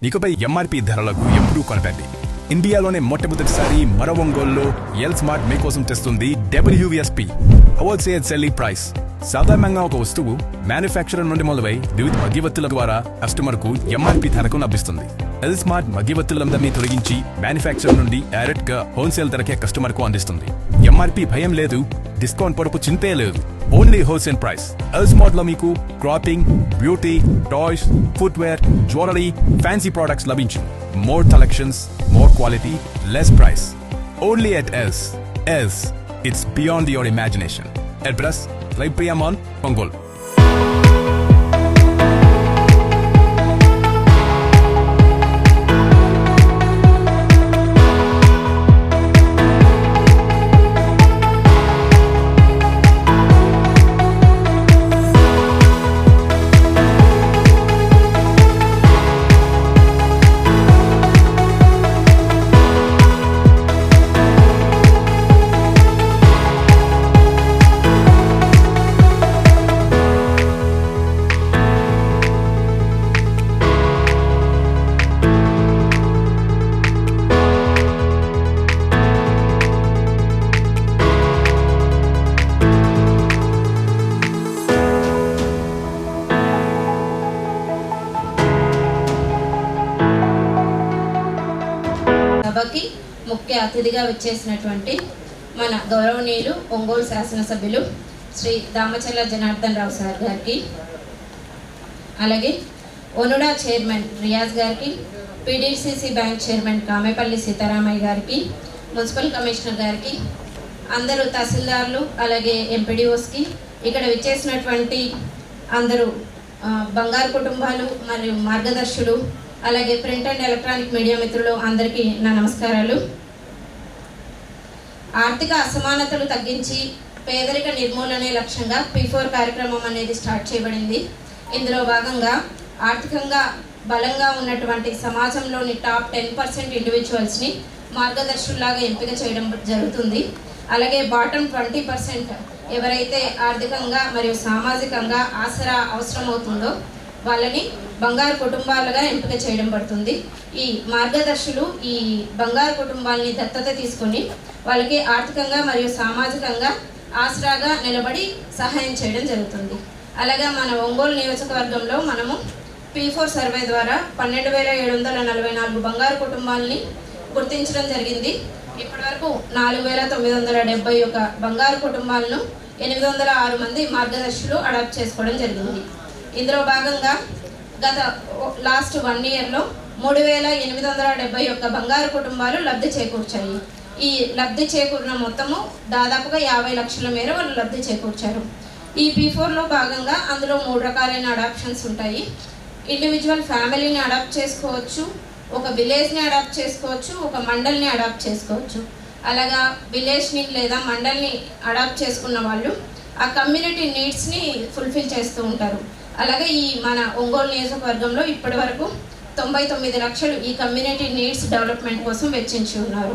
ఇకపై ఎంఆర్పి ధరలకు ఎప్పుడూ కొనకండి. ఇండియాలోనే మొట్టమొదటిసారి మరో ఒంగోలులో ఎల్ స్మార్ట్ మీకోసం తెస్తుంది WSP హోల్సేల్ సెల్లింగ్ ప్రైస్. సాధారణంగా ఒక వస్తువు మ్యానుఫ్యాక్చరర్ నుండి మొదలై వివిధ మధ్యవర్తుల ద్వారా కస్టమర్ కు ఎంఆర్పి ధరకు లభిస్తుంది. ఎల్ స్మార్ట్ మధ్యవర్తులందరినీ తొలగించి మ్యానుఫ్యాక్చరర్ నుండి డైరెక్ట్ గా హోల్సేల్ ధరకే కస్టమర్ కు అందిస్తుంది. ఎంఆర్పి భయం లేదు, డిస్కౌంట్ పొరపు చింతే లేదు. Only wholesale price. L smart లో మీకు clothing, beauty, toys, footwear, jewellery, fancy products లభించు. More collections, more quality, less price. Only at Els. Els. It's beyond your imagination. Address: Library Mall, Ongole. సభకి ముఖ్య అతిథిగా వచ్చేసినటువంటి మన గౌరవనీయులు ఒంగోలు శాసనసభ్యులు శ్రీ దామచర్ల జనార్దన్ రావు సార్ గారికి, అలాగే ఒనుడా చైర్మన్ రియాజ్ గారికి, PDCC bank chairman Kamepalli Seetharamaiah గారికి, మున్సిపల్ కమిషనర్ గారికి, అందరూ తహసీల్దార్లు, అలాగే ఎంపీడీఓస్కి, ఇక్కడ విచ్చేసినటువంటి అందరూ బంగారు కుటుంబాలు మరియు మార్గదర్శులు, అలాగే ప్రింట్ అండ్ ఎలక్ట్రానిక్ మీడియా మిత్రులు అందరికీ నా నమస్కారాలు. ఆర్థిక అసమానతలు తగ్గించి పేదరిక నిర్మూలనే లక్ష్యంగా P4 కార్యక్రమం అనేది స్టార్ట్ చేయబడింది. ఇందులో భాగంగా ఆర్థికంగా బలంగా ఉన్నటువంటి సమాజంలోని టాప్ 10% ఇండివిజువల్స్ని మార్గదర్శుల్లాగా ఎంపిక చేయడం జరుగుతుంది. అలాగే బాటమ్ 20% ఎవరైతే ఆర్థికంగా మరియు సామాజికంగా ఆసరా అవసరమవుతుందో వాళ్ళని బంగారు కుటుంబాలుగా ఎంపిక చేయడం పడుతుంది. ఈ మార్గదర్శులు ఈ బంగారు కుటుంబాలని దత్తత తీసుకొని వాళ్ళకి ఆర్థికంగా మరియు సామాజికంగా ఆసరాగా నిలబడి సహాయం చేయడం జరుగుతుంది. అలాగే మన ఒంగోలు నియోజకవర్గంలో మనము P4 సర్వే ద్వారా 12,744 బంగారు కుటుంబాలని గుర్తించడం జరిగింది. ఇప్పటివరకు 4,971 బంగారు కుటుంబాలను 806 మంది మార్గదర్శులు అడాప్ట్ చేసుకోవడం జరిగింది. ఇందులో భాగంగా గత లాస్ట్ 1 ఇయర్లో 3,871 బంగారు కుటుంబాలు లబ్ధి చేకూర్చాయి. ఈ లబ్ధి చేకూరిన మొత్తము దాదాపుగా 50 లక్షల మేర వాళ్ళు లబ్ధి చేకూర్చారు. ఈ P4లో భాగంగా అందులో 3 రకాలైన అడాప్షన్స్ ఉంటాయి. ఇండివిజువల్ ఫ్యామిలీని అడాప్ట్ చేసుకోవచ్చు, ఒక విలేజ్ని అడాప్ట్ చేసుకోవచ్చు, ఒక మండల్ని అడాప్ట్ చేసుకోవచ్చు. అలాగా విలేజ్ని లేదా మండల్ని అడాప్ట్ చేసుకున్న వాళ్ళు ఆ కమ్యూనిటీ నీడ్స్ని ఫుల్ఫిల్ చేస్తూ ఉంటారు. అలాగే ఈ మన ఒంగోలు నియోజకవర్గంలో ఇప్పటి వరకు 99 లక్షలు ఈ కమ్యూనిటీ నీడ్స్ డెవలప్మెంట్ కోసం వెచ్చించి ఉన్నారు.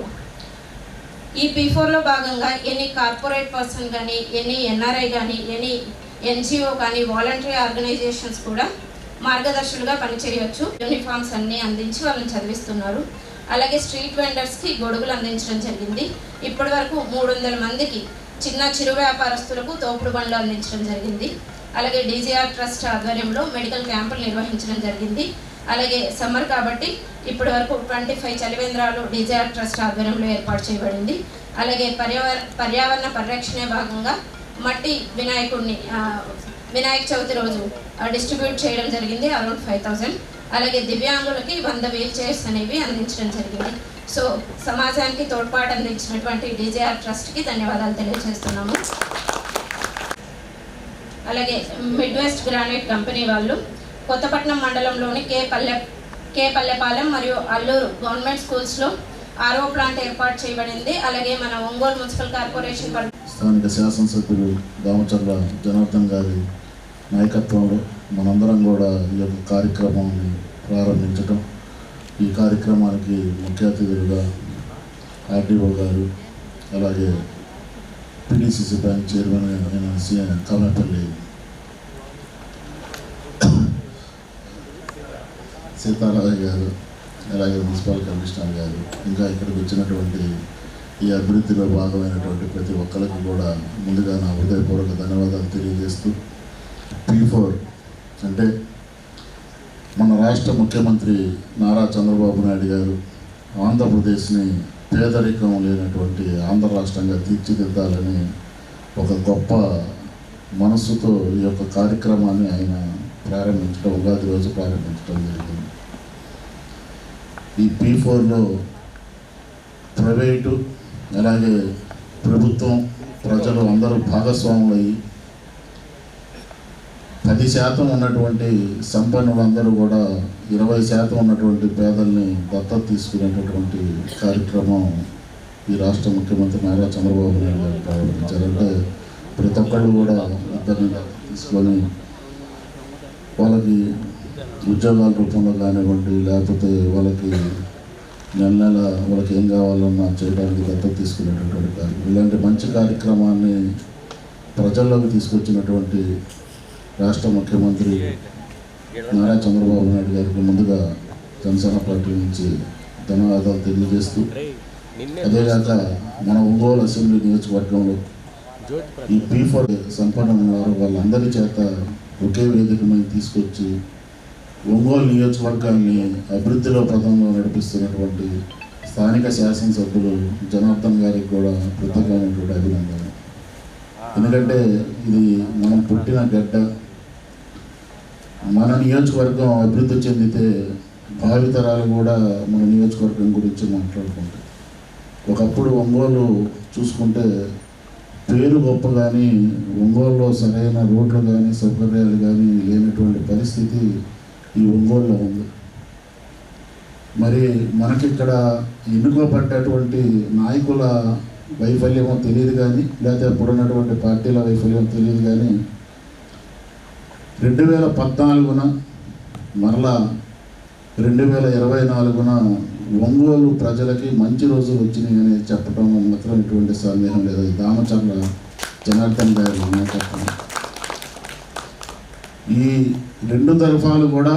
ఈ P4లో భాగంగా ఎనీ కార్పొరేట్ పర్సన్ కానీ, ఎనీ NRI కానీ, ఎనీ NGO కానీ, వాలంటరీ ఆర్గనైజేషన్స్ కూడా మార్గదర్శులుగా పనిచేయవచ్చు. యూనిఫామ్స్ అన్నీ అందించి వాళ్ళని చదివిస్తున్నారు. అలాగే స్ట్రీట్ వెండర్స్కి గొడుగులు అందించడం జరిగింది. ఇప్పటి వరకు 300 మందికి చిన్న చిరు వ్యాపారస్తులకు తోపుడు బండ్లు అందించడం జరిగింది. అలాగే DGR ట్రస్ట్ ఆధ్వర్యంలో మెడికల్ క్యాంపులు నిర్వహించడం జరిగింది. అలాగే సమ్మర్ కాబట్టి ఇప్పటి వరకు 25 చలివేంద్రాలు DGR ట్రస్ట్ ఆధ్వర్యంలో ఏర్పాటు చేయబడింది. అలాగే పర్యావరణ పరిరక్షణే భాగంగా మట్టి వినాయకుడిని వినాయక చవితి రోజు డిస్ట్రిబ్యూట్ చేయడం జరిగింది, అరౌండ్ 5,000. అలాగే దివ్యాంగులకి 100 వీల్ చైర్స్ అనేవి అందించడం జరిగింది. సో సమాజానికి తోడ్పాటు అందించినటువంటి DGR ట్రస్ట్కి ధన్యవాదాలు తెలియజేస్తున్నాము. అలాగే మిడ్ వెస్ట్ గ్రానైట్ కంపెనీ వాళ్ళు కొత్తపట్నం మండలంలోని కే పల్లెపాలెం మరియు అల్లూరు గవర్నమెంట్ స్కూల్స్లో RO ప్లాంట్ ఏర్పాటు చేయబడింది. అలాగే మన ఒంగోలు మున్సిపల్ కార్పొరేషన్ స్థానిక శాసనసభ్యులు దామచర్ల జనార్దన్ గారి నాయకత్వంలో మనందరం కూడా ఈ యొక్క కార్యక్రమాన్ని ప్రారంభించడం, ఈ కార్యక్రమానికి ముఖ్య అతిథులుగా RDO గారు, అలాగే PDCC బ్యాంక్ చైర్మన్ అయిన కామేపల్లి సీతారామయ్య గారు, అలాగే మున్సిపల్ కమిషనర్ గారు, ఇంకా ఇక్కడికి వచ్చినటువంటి ఈ అభివృద్ధిలో భాగమైనటువంటి ప్రతి ఒక్కరికి కూడా ముందుగా నా హృదయపూర్వక ధన్యవాదాలు తెలియజేస్తూ, P4 అంటే మన రాష్ట్ర ముఖ్యమంత్రి నారా చంద్రబాబు నాయుడు గారు ఆంధ్రప్రదేశ్ని పేదరికం లేనటువంటి ఆంధ్ర రాష్ట్రంగా తీర్చిదిద్దాలని ఒక గొప్ప మనస్సుతో ఈ యొక్క కార్యక్రమాన్ని ఆయన ప్రారంభించడం, ఉగాది రోజు ప్రారంభించడం జరిగింది. ఈ P4లో ప్రైవేటు అలాగే ప్రభుత్వం, ప్రజలు అందరూ భాగస్వాములయ్యి 10% ఉన్నటువంటి సంపన్నులందరూ కూడా 20% ఉన్నటువంటి పేదల్ని దత్తత తీసుకునేటటువంటి కార్యక్రమం ఈ రాష్ట్ర ముఖ్యమంత్రి నారా చంద్రబాబు నాయుడు గారు ప్రారంభించారంటే ప్రతి ఒక్కళ్ళు కూడా ఇద్దరిని తీసుకొని వాళ్ళకి ఉద్యోగాల రూపంలో కానివ్వండి, లేకపోతే వాళ్ళకి నెల వాళ్ళకి ఏం కావాలన్నా చేయడానికి దత్తత తీసుకునేటటువంటి కార్యక్రమం. ఇలాంటి మంచి కార్యక్రమాన్ని ప్రజల్లోకి తీసుకొచ్చినటువంటి రాష్ట్ర ముఖ్యమంత్రి నారా చంద్రబాబు నాయుడు గారికి ముందుగా జనసేన పార్టీ నుంచి ధన్యవాదాలు తెలియజేస్తూ, అదేగాక మన ఒంగోలు అసెంబ్లీ నియోజకవర్గంలో ఈ P4 సంపన్నులు వాళ్ళందరి చేత ఒకే వేదిక మీద తీసుకొచ్చి ఒంగోలు నియోజకవర్గాన్ని అభివృద్ధిలో పదంలో నడిపిస్తున్నటువంటి స్థానిక శాసనసభ్యులు జనార్దన్ గారికి కూడా ప్రత్యేకమైనటువంటి అభినందనలు. ఎందుకంటే ఇది మనం పుట్టిన గడ్డ. మన నియోజకవర్గం అభివృద్ధి చెందితే భావితరాలు కూడా మన నియోజకవర్గం గురించి మాట్లాడుకుంటాయి. ఒకప్పుడు ఒంగోలు చూసుకుంటే పేరు గొప్ప, కానీ ఒంగోలులో సరైన రోడ్లు కానీ సౌకర్యాలు కానీ లేనటువంటి పరిస్థితి ఈ ఒంగోలులో ఉంది. మరి మనకిక్కడ ఎన్నుకోబడ్డటువంటి నాయకుల వైఫల్యమో తెలియదు కానీ, లేకపోతే అప్పుడున్నటువంటి పార్టీల వైఫల్యం తెలియదు కానీ 2014న మరలా 2024న ఒంగోలు ప్రజలకి మంచి రోజులు వచ్చినాయి అని చెప్పడం మాత్రం ఎటువంటి సందేహం లేదు. దామచర్ల జనార్దన్ గారి నాయకత్వం. ఈ రెండు తరఫాలు కూడా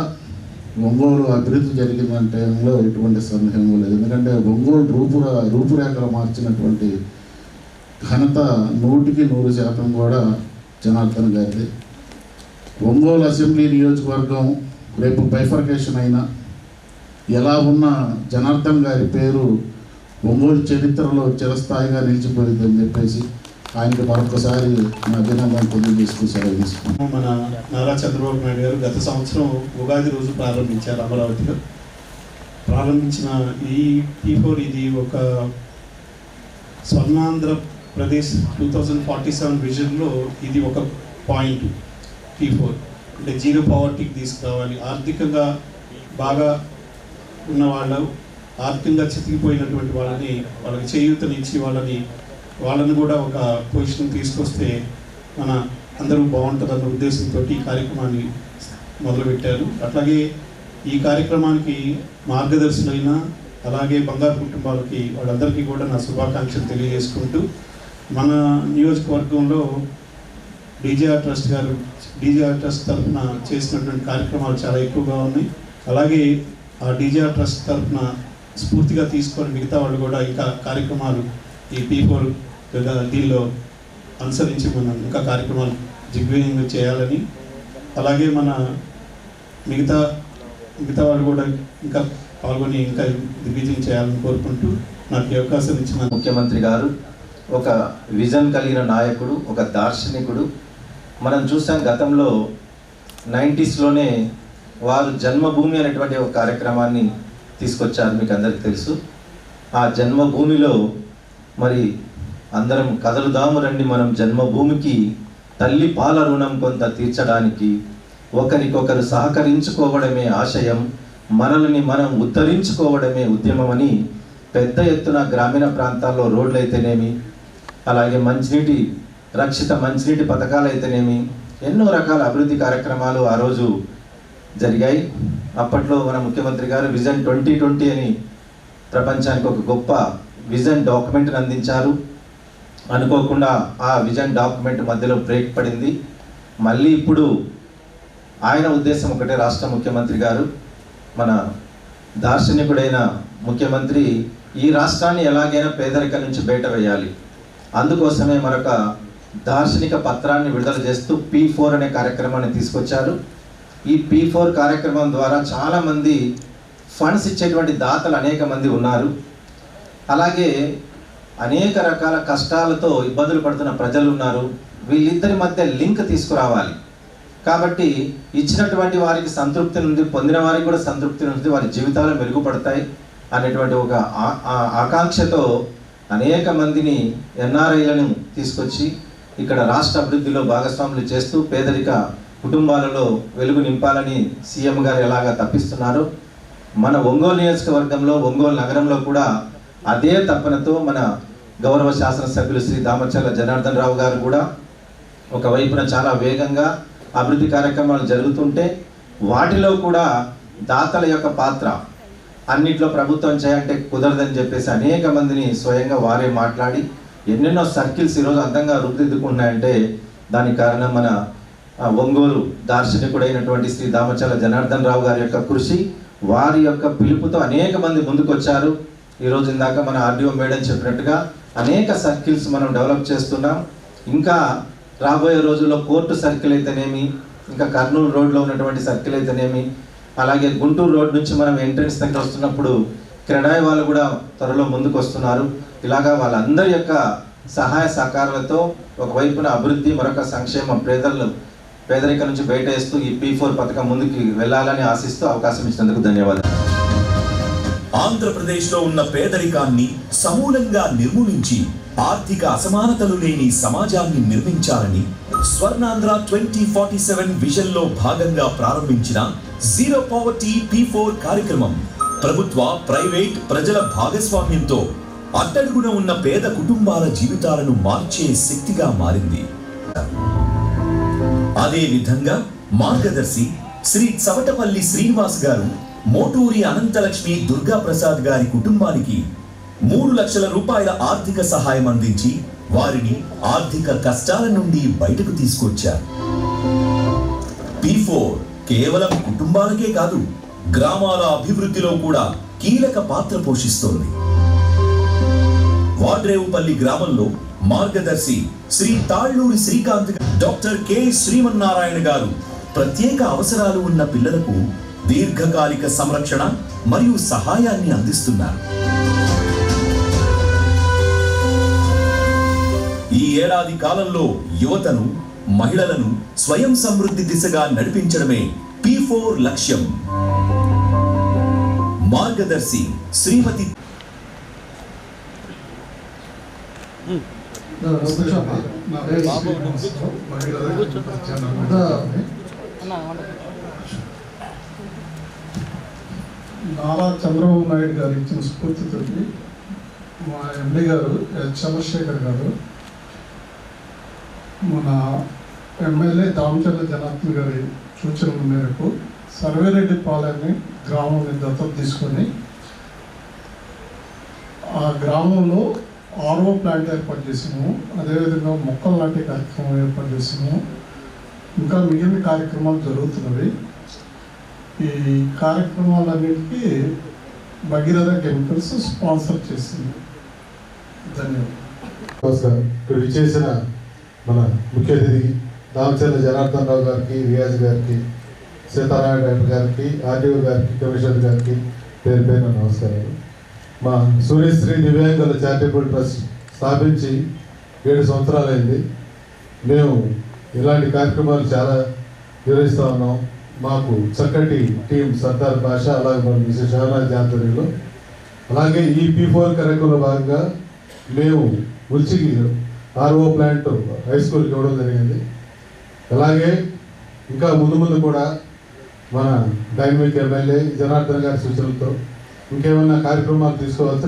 ఒంగోలు అభివృద్ధి జరిగిందంటే ఎటువంటి సందేహం లేదు. ఎందుకంటే ఒంగోలు రూపురేఖలు మార్చినటువంటి ఘనత 100% కూడా జనార్దన్ గారిది. ఒంగోలు అసెంబ్లీ నియోజకవర్గం రేపు బైఫర్కేషన్ అయినా ఎలా ఉన్న జనార్దన్ గారి పేరు ఒంగోలు చరిత్రలో చిరస్థాయిగా నిలిచిపోయిందని చెప్పేసి ఆయనకి మరొకసారి నా అభినందనలు తెలియజేస్తూ సెలవు తీసుకున్నాం. మన నారా చంద్రబాబు నాయుడు గారు గత సంవత్సరం ఉగాది రోజు ప్రారంభించారు అమరావతిలో. ప్రారంభించిన ఈ P4 ఇది ఒక స్వర్ణాంధ్రప్రదేశ్ 2047 విజన్లో ఇది ఒక పాయింట్. P4 అంటే జీరో పవర్టీకి తీసుకురావాలి. ఆర్థికంగా బాగా ఉన్న వాళ్ళు, ఆర్థికంగా చితికిపోయినటువంటి వాళ్ళకి చేయూతనిచ్చి వాళ్ళని కూడా ఒక పొజిషన్ తీసుకొస్తే మన అందరూ బాగుంటుందన్న ఉద్దేశంతో ఈ కార్యక్రమాన్ని మొదలుపెట్టారు. అట్లాగే ఈ కార్యక్రమానికి మార్గదర్శులైన అలాగే బంగారు కుటుంబాలకి వాళ్ళందరికీ కూడా నా శుభాకాంక్షలు తెలియజేసుకుంటూ, మన నియోజకవర్గంలో DGR ట్రస్ట్ తరఫున చేసినటువంటి కార్యక్రమాలు చాలా ఎక్కువగా ఉన్నాయి. అలాగే ఆ DGR ట్రస్ట్ తరఫున స్ఫూర్తిగా తీసుకొని మిగతా వాళ్ళు కూడా ఇంకా కార్యక్రమాలు ఈ P4 దీనిలో అనుసరించి మనం ఇంకా కార్యక్రమాలు దిగ్విజయంగా చేయాలని, అలాగే మన మిగతా వాళ్ళు కూడా ఇంకా పాల్గొని ఇంకా దిగ్విజయం చేయాలని కోరుకుంటూ నాకు ఈ అవకాశం ఇచ్చిన ముఖ్యమంత్రి గారు ఒక విజన్ కలిగిన నాయకుడు, ఒక దార్శనికుడు. మనం చూసాం గతంలో 90sలోనే వారు జన్మభూమి అనేటువంటి ఒక కార్యక్రమాన్ని తీసుకొచ్చారు, మీకు అందరికీ తెలుసు. ఆ జన్మభూమిలో మరి అందరం కదలుదాము రండి మనం జన్మభూమికి, తల్లి పాల రుణం కొంత తీర్చడానికి, ఒకరికొకరు సహకరించుకోవడమే ఆశయం, మనల్ని మనం ఉద్ధరించుకోవడమే ఉద్యమం అని పెద్ద ఎత్తున గ్రామీణ ప్రాంతాల్లో రోడ్లు అయితేనేమి, అలాగే రక్షిత మంచినీటి పథకాలు అయితేనేమి, ఎన్నో రకాల అభివృద్ధి కార్యక్రమాలు ఆ రోజు జరిగాయి. అప్పట్లో మన ముఖ్యమంత్రి గారు విజన్ 2020 అని ప్రపంచానికి ఒక గొప్ప విజన్ డాక్యుమెంట్ని అందించారు. అనుకోకుండా ఆ విజన్ డాక్యుమెంట్ మధ్యలో బ్రేక్ పడింది. మళ్ళీ ఇప్పుడు ఆయన ఉద్దేశం ఒకటే, రాష్ట్ర ముఖ్యమంత్రి గారు మన దార్శనికుడైన ముఖ్యమంత్రి ఈ రాష్ట్రాన్ని ఎలాగైనా పేదరికం నుంచి బయట వేయాలి, అందుకోసమే మరొక దార్శనిక పత్రాన్ని విడుదల చేస్తూ P4 అనే కార్యక్రమాన్ని తీసుకొచ్చారు. ఈ P4 కార్యక్రమం ద్వారా చాలామంది ఫండ్స్ ఇచ్చేటువంటి దాతలు అనేక మంది ఉన్నారు. అలాగే అనేక రకాల కష్టాలతో ఇబ్బందులు పడుతున్న ప్రజలు ఉన్నారు. వీళ్ళిద్దరి మధ్య లింక్ తీసుకురావాలి. కాబట్టి ఇచ్చినటువంటి వారికి సంతృప్తి ఉంది, పొందిన వారికి కూడా సంతృప్తి ఉంది, వారి జీవితాలు మెరుగుపడతాయి అనేటువంటి ఒక ఆకాంక్షతో అనేక మందిని NRIలను తీసుకొచ్చి ఇక్కడ రాష్ట్ర అభివృద్ధిలో భాగస్వాములు చేస్తూ పేదరిక కుటుంబాలలో వెలుగు నింపాలని సీఎం గారు ఎలాగా తప్పిస్తున్నారు, మన ఒంగోలు నియోజకవర్గంలో ఒంగోలు నగరంలో కూడా అదే తపనతో మన గౌరవ శాసనసభ్యులు శ్రీ దామచర్ల జనార్దన్ రావు గారు కూడా ఒకవైపున చాలా వేగంగా అభివృద్ధి కార్యక్రమాలు జరుగుతుంటే వాటిలో కూడా దాతల యొక్క పాత్ర అన్నిట్లో ప్రభుత్వం చేయంటే కుదరదని చెప్పేసి అనేక మందిని స్వయంగా వారే మాట్లాడి ఎన్నెన్నో సర్కిల్స్ ఈరోజు అందంగా రూపుదిద్దుకున్నాయంటే దానికి కారణం మన ఒంగోలు దార్శనికుడైనటువంటి శ్రీ దామచర్ల జనార్దన్ రావు గారి యొక్క కృషి, వారి యొక్క పిలుపుతో అనేక మంది ముందుకొచ్చారు. ఈరోజు ఇందాక మన ఆర్డీఓ మేడం చెప్పినట్టుగా అనేక సర్కిల్స్ మనం డెవలప్ చేస్తున్నాం. ఇంకా రాబోయే రోజుల్లో కోర్టు సర్కిల్ అయితేనేమి, ఇంకా కర్నూలు రోడ్లో ఉన్నటువంటి సర్కిల్ అయితేనేమి, అలాగే గుంటూరు రోడ్ నుంచి మనం ఎంట్రన్స్ దగ్గర వస్తున్నప్పుడు క్రెడాయి వాళ్ళు కూడా త్వరలో ముందుకు వస్తున్నారు. ఇలాగా వాళ్ళందరి యొక్క సహాయ సహకారాలతో ఒకవైపున అభివృద్ధి, మరొక సంక్షేమం, పేదరికం నుంచి బయట వేస్తూ ఈ P4 పథకం ముందుకు వెళ్ళాలని ఆశిస్తూ అవకాశం ఇచ్చినందుకు ధన్యవాదాలు. ఆంధ్రప్రదేశ్లో ఉన్న పేదరికాన్ని సమూలంగా నిర్మూలించి ఆర్థిక అసమానతలు లేని సమాజాన్ని నిర్మించాలని స్వర్ణాంధ్ర 2047 విజన్లో భాగంగా ప్రారంభించిన జీరో పావర్టీ P4 కార్యక్రమం ప్రభుత్వ, ప్రైవేట్, ప్రజల భాగస్వామ్యంతో అట్టడుగున ఉన్న పేద కుటుంబాల జీవితాలను మార్చే శక్తిగా మారింది. అదే విధంగా మార్గదర్శి శ్రీ చవటపల్లి శ్రీనివాస్ గారు మోటూరి అనంతలక్ష్మి దుర్గా ప్రసాద్ గారి కుటుంబానికి 3 లక్షల రూపాయల ఆర్థిక సహాయం అందించి వారిని ఆర్థిక కష్టాల నుండి బయటకు తీసుకొచ్చారు. P4 కేవలం కుటుంబాలకే కాదు, గ్రామాల అభివృద్ధిలో కూడా కీలక పాత్ర పోషిస్తోంది. వాడ్రేవుపల్లి గ్రామంలో మార్గదర్శి శ్రీ తాళ్ళూరి శ్రీకాంత్, డాక్టర్ కె శ్రీమన్నారాయణ గారు ప్రత్యేక అవసరాలు ఉన్న పిల్లలకు దీర్ఘకాలిక సంరక్షణ మరియు సహాయాన్ని అందిస్తున్నారు. ఈ ఏడాది కాలంలో యువతను, మహిళలను స్వయం సమృద్ధి దిశగా నడిపించడమే P4 లక్ష్యం. మార్గదర్శి శ్రీమతి నారా చంద్రబాబు నాయుడు గారు ఇచ్చిన స్ఫూర్తితో మా ఎండి గారు చంద్రశేఖర్ గారు, మన ఎమ్మెల్యే దామచర్ల జనార్దన్ గారి సూచనల మేరకు సర్వేరెడ్డిపాలెంని గ్రామాన్ని దత్తత తీసుకొని ఆ గ్రామంలో RO ప్లాంట్ ఏర్పాటు చేసాము. అదేవిధంగా మొక్కలు నాటే కార్యక్రమం ఏర్పాటు చేసాము. ఇంకా మిగిలిన కార్యక్రమాలు జరుగుతున్నవి. ఈ కార్యక్రమాలన్నిటికీ భగీరథ కెమికల్స్ స్పాన్సర్ చేసింది. ధన్యవాదాలు. ఇక్కడ విచ్చేసిన మన ముఖ్య అతిథి దామచర్ల జనార్దన్ రావు గారికి, రియాజ్ గారికి, సీతారామయ్య గారికి, ఆర్డీఓ గారికి, కమిషనర్ గారికి పేరు పేరున నమస్కారాలు. మా సూర్యశ్రీ దివ్యాంగుల చారిటబుల్ ట్రస్ట్ స్థాపించి 7 సంవత్సరాలైంది. మేము ఇలాంటి కార్యక్రమాలు చాలా నిర్వహిస్తూ ఉన్నాం. మాకు చక్కటి టీం సర్దార్ భాష, అలాగే మన మిసెస్ షహనాజ్ ఆధ్వర్యంలో, అలాగే ఈ P4 కార్యక్రమంలో భాగంగా మేము ఉల్చికి RO ప్లాంట్ హై స్కూల్కి ఇవ్వడం జరిగింది. అలాగే ఇంకా ముందు కూడా మన డైనమిక్ ఎమ్మెల్యే జనార్దన్ గారి సూచనలతో ఇంకేమైనా కార్యక్రమాలు తీసుకోవాల్సి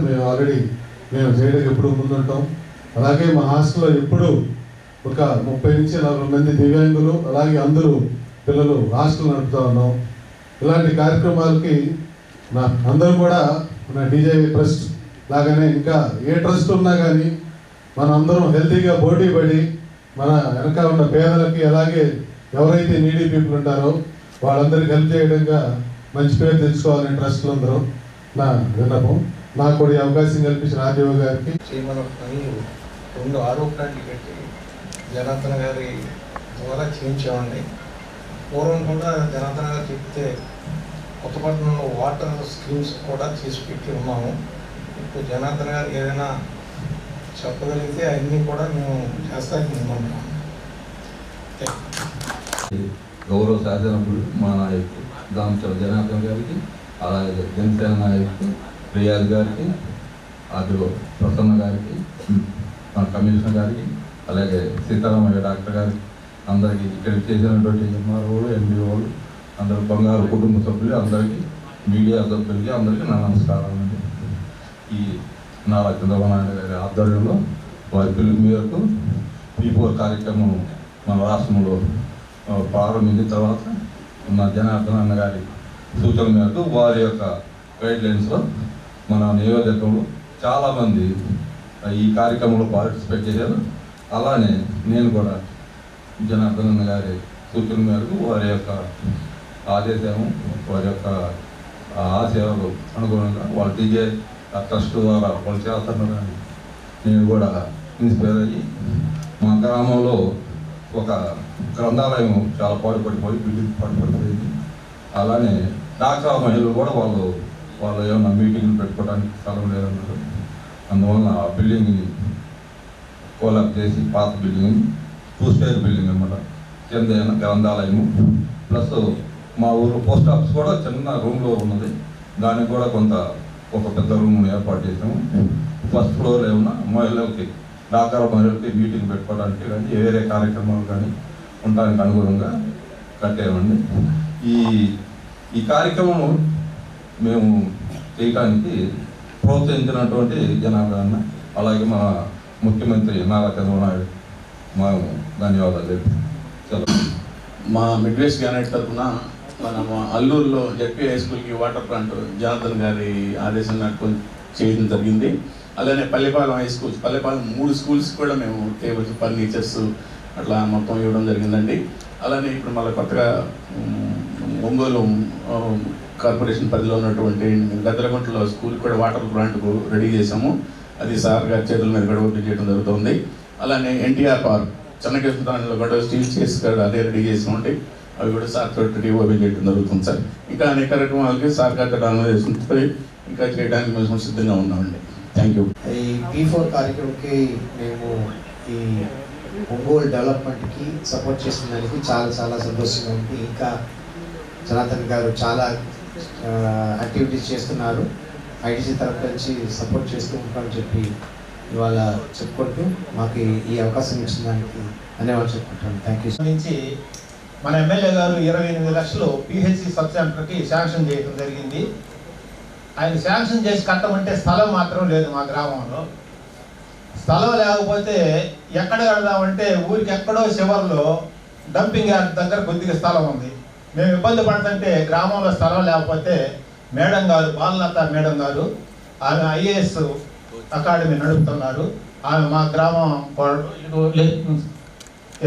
మేము చేయడానికి ఎప్పుడు ముందుంటాం. అలాగే మా హాస్టల్లో ఎప్పుడు ఒక 30 నుంచి 40 మంది దివ్యాంగులు, అలాగే అందరూ పిల్లలు హాస్టల్ నడుపుతూ ఉన్నాం. ఇలాంటి కార్యక్రమాలకి అందరూ కూడా మన డీజే ట్రస్ట్ లాగానే ఇంకా ఏ ట్రస్ట్ ఉన్నా కానీ మనం అందరం హెల్తీగా పోటీ పడి మన వెనక ఉన్న పేదలకి, అలాగే ఎవరైతే నీడీ పీపుల్ ఉంటారో వాళ్ళందరికీ హెల్ప్ చేయడంగా మంచి పేరు తెచ్చుకోవాలని ట్రస్టులు అందరూ నా విన్నపం. నాకు కూడా ఈ అవకాశం కల్పించిన ఆర్డీఓ గారికి చేయమని 2 ఆరో ప్లాంట్లు పెట్టి జనార్దన్ గారి ద్వారా చేయించామండి. పూర్వం కూడా జనార్దన్ గారు చెప్తే కొత్తపట్నంలో వాటర్ స్కీమ్స్ కూడా చేసి పెట్టి ఉన్నాము. ఇప్పుడు జనార్దన్ గారు ఏదైనా చెప్పగలిగితే అన్నీ కూడా మేము చేస్తానికి ముందుంటాం. గౌరవ శాసనసభ్యులు మా నాయకుడు దామచల జనార్దన్ గారికి, అలాగే జనసేన నాయకుడు రియాజ్ గారికి, ఆర్డీఓ ప్రసన్న గారికి, మా కమిషనర్ గారికి, అలాగే సీతారామయ్య డాక్టర్ గారికి, అందరికీ ఇక్కడ చేసినటువంటి ఎంఆర్ఓలు, ఎంబీఓలు, అందరు బంగారు కుటుంబ సభ్యులు అందరికీ, మీడియా సభ్యులకి అందరికీ నా నమస్కారాలండి. ఈ నారా చంద్రబాబు నాయుడు గారి ఆధ్వర్యంలో వారి పిలుపు మేరకు P4 కార్యక్రమం మన రాష్ట్రంలో ప్రారంభించిన తర్వాత మన జనార్దన్ అన్న గారి సూచన మేరకు వారి యొక్క గైడ్లైన్స్లో మన నియోజకవర్గంలో చాలామంది ఈ కార్యక్రమంలో పార్టిసిపేట్ చేశారు. అలానే నేను కూడా జనార్దన్ అన్న గారి సూచన మేరకు వారి యొక్క ఆదేశము, వారి యొక్క ఆశయాలు అనుగుణంగా వాళ్ళ టీజే ట్రస్ట్ ద్వారా వాళ్ళు చేస్తున్నారని నేను కూడా ఇన్స్పైర్ అయ్యి మా గ్రామంలో ఒక గ్రంథాలయం చాలా పాడుపడిపోయి బిల్డింగ్ పాడుపడిపోయింది. అలానే డాక్రా మహిళలు కూడా వాళ్ళు ఏమైనా మీటింగ్లు పెట్టుకోవడానికి స్థలం లేదన్నారు. అందువల్ల ఆ బిల్డింగ్ని కోలాప్ చేసి పాత బిల్డింగ్ 2 స్టేర్ బిల్డింగ్ అన్నమాట. కింద గ్రంథాలయము ప్లస్ మా ఊరు పోస్ట్ ఆఫీస్ కూడా చిన్న రూమ్లో ఉన్నది. దానికి కూడా ఒక పెద్ద రూమ్ను ఏర్పాటు చేసాము. ఫస్ట్ ఫ్లోర్ ఏమన్నా మహిళలకి డాక్రా మహిళలకి మీటింగ్ పెట్టుకోవడానికి కానీ వేరే కార్యక్రమాలు కానీ ఉండడానికి అనుగుణంగా కట్టామండి. ఈ కార్యక్రమం మేము చేయడానికి ప్రోత్సహించినటువంటి జనార్దన్ అన్న, అలాగే మన ముఖ్యమంత్రి నారా చంద్రబాబు నాయుడు మేము ధన్యవాదాలు చెప్తాం. మా మిడ్వేస్ట్ గ్రానైట్ తరఫున మనం అల్లూరులో జెడ్పీ హై స్కూల్కి వాటర్ ప్లాంట్ జనార్దన్ గారి ఆదేశం నాకు చేయడం జరిగింది. అలానే Pallepalem high schools, Pallepalem 3 schools కూడా మేము టేబుల్స్, ఫర్నిచర్స్ అట్లా మొత్తం ఇవ్వడం జరిగిందండి. అలానే ఇప్పుడు మళ్ళీ కొత్తగా ఒంగోలు కార్పొరేషన్ పరిధిలో ఉన్నటువంటి గద్దలగుంటలో స్కూల్ కూడా వాటర్ ప్లాంట్కు రెడీ చేసాము. అది సార్ గారి చేతుల మీద కూడా ఓపెన్ చేయడం జరుగుతుంది. అలానే ఎన్టీఆర్ పార్క్ చెన్నకేశ్వరంలో కూడా స్టీల్ చేసి కూడా అదే రెడీ చేసామండి. అవి కూడా సార్ తోటి ఓపెన్ చేయడం జరుగుతుంది సార్. ఇంకా అనేక రకాలకి సార్ గారితో అనుమతి ఇంకా చేయడానికి మేము సిద్ధంగా ఉన్నామండి. Thank you. ఈ P4 కార్యక్రమంకి మేము ఈ ఒంగోలు డెవలప్మెంట్కి సపోర్ట్ చేసినందుకు చాలా సంతోషంగా ఉంది. ఇంకా జనార్దన్ గారు చాలా యాక్టివిటీస్ చేస్తున్నారు. ఐటీసీ తరఫు నుంచి సపోర్ట్ చేస్తూ ఉంటామని చెప్పి ఇవాళ చెప్పుకుంటూ మాకు ఈ అవకాశం ఇచ్చిన దానికి ధన్యవాదాలు చెప్పుకుంటాను. Thank you. నుంచి మన ఎమ్మెల్యే గారు 28 లక్షలు PHC సబ్ సెంటర్కి శాంక్షన్ చేయడం జరిగింది. ఆయన శాంక్షన్ చేసి కట్టమంటే స్థలం మాత్రం లేదు మా గ్రామంలో. స్థలం లేకపోతే ఎక్కడ కడదామంటే ఊరికి ఎక్కడో చివరిలో డంపింగ్ యార్డ్ దగ్గర కొద్దిగా స్థలం ఉంది. మేము ఇబ్బంది పడుతుంటే గ్రామంలో స్థలం లేకపోతే మేడం గారు, బాలలత మేడం గారు, ఆమె IAS అకాడమీ నడుపుతున్నారు. ఆమె మా గ్రామం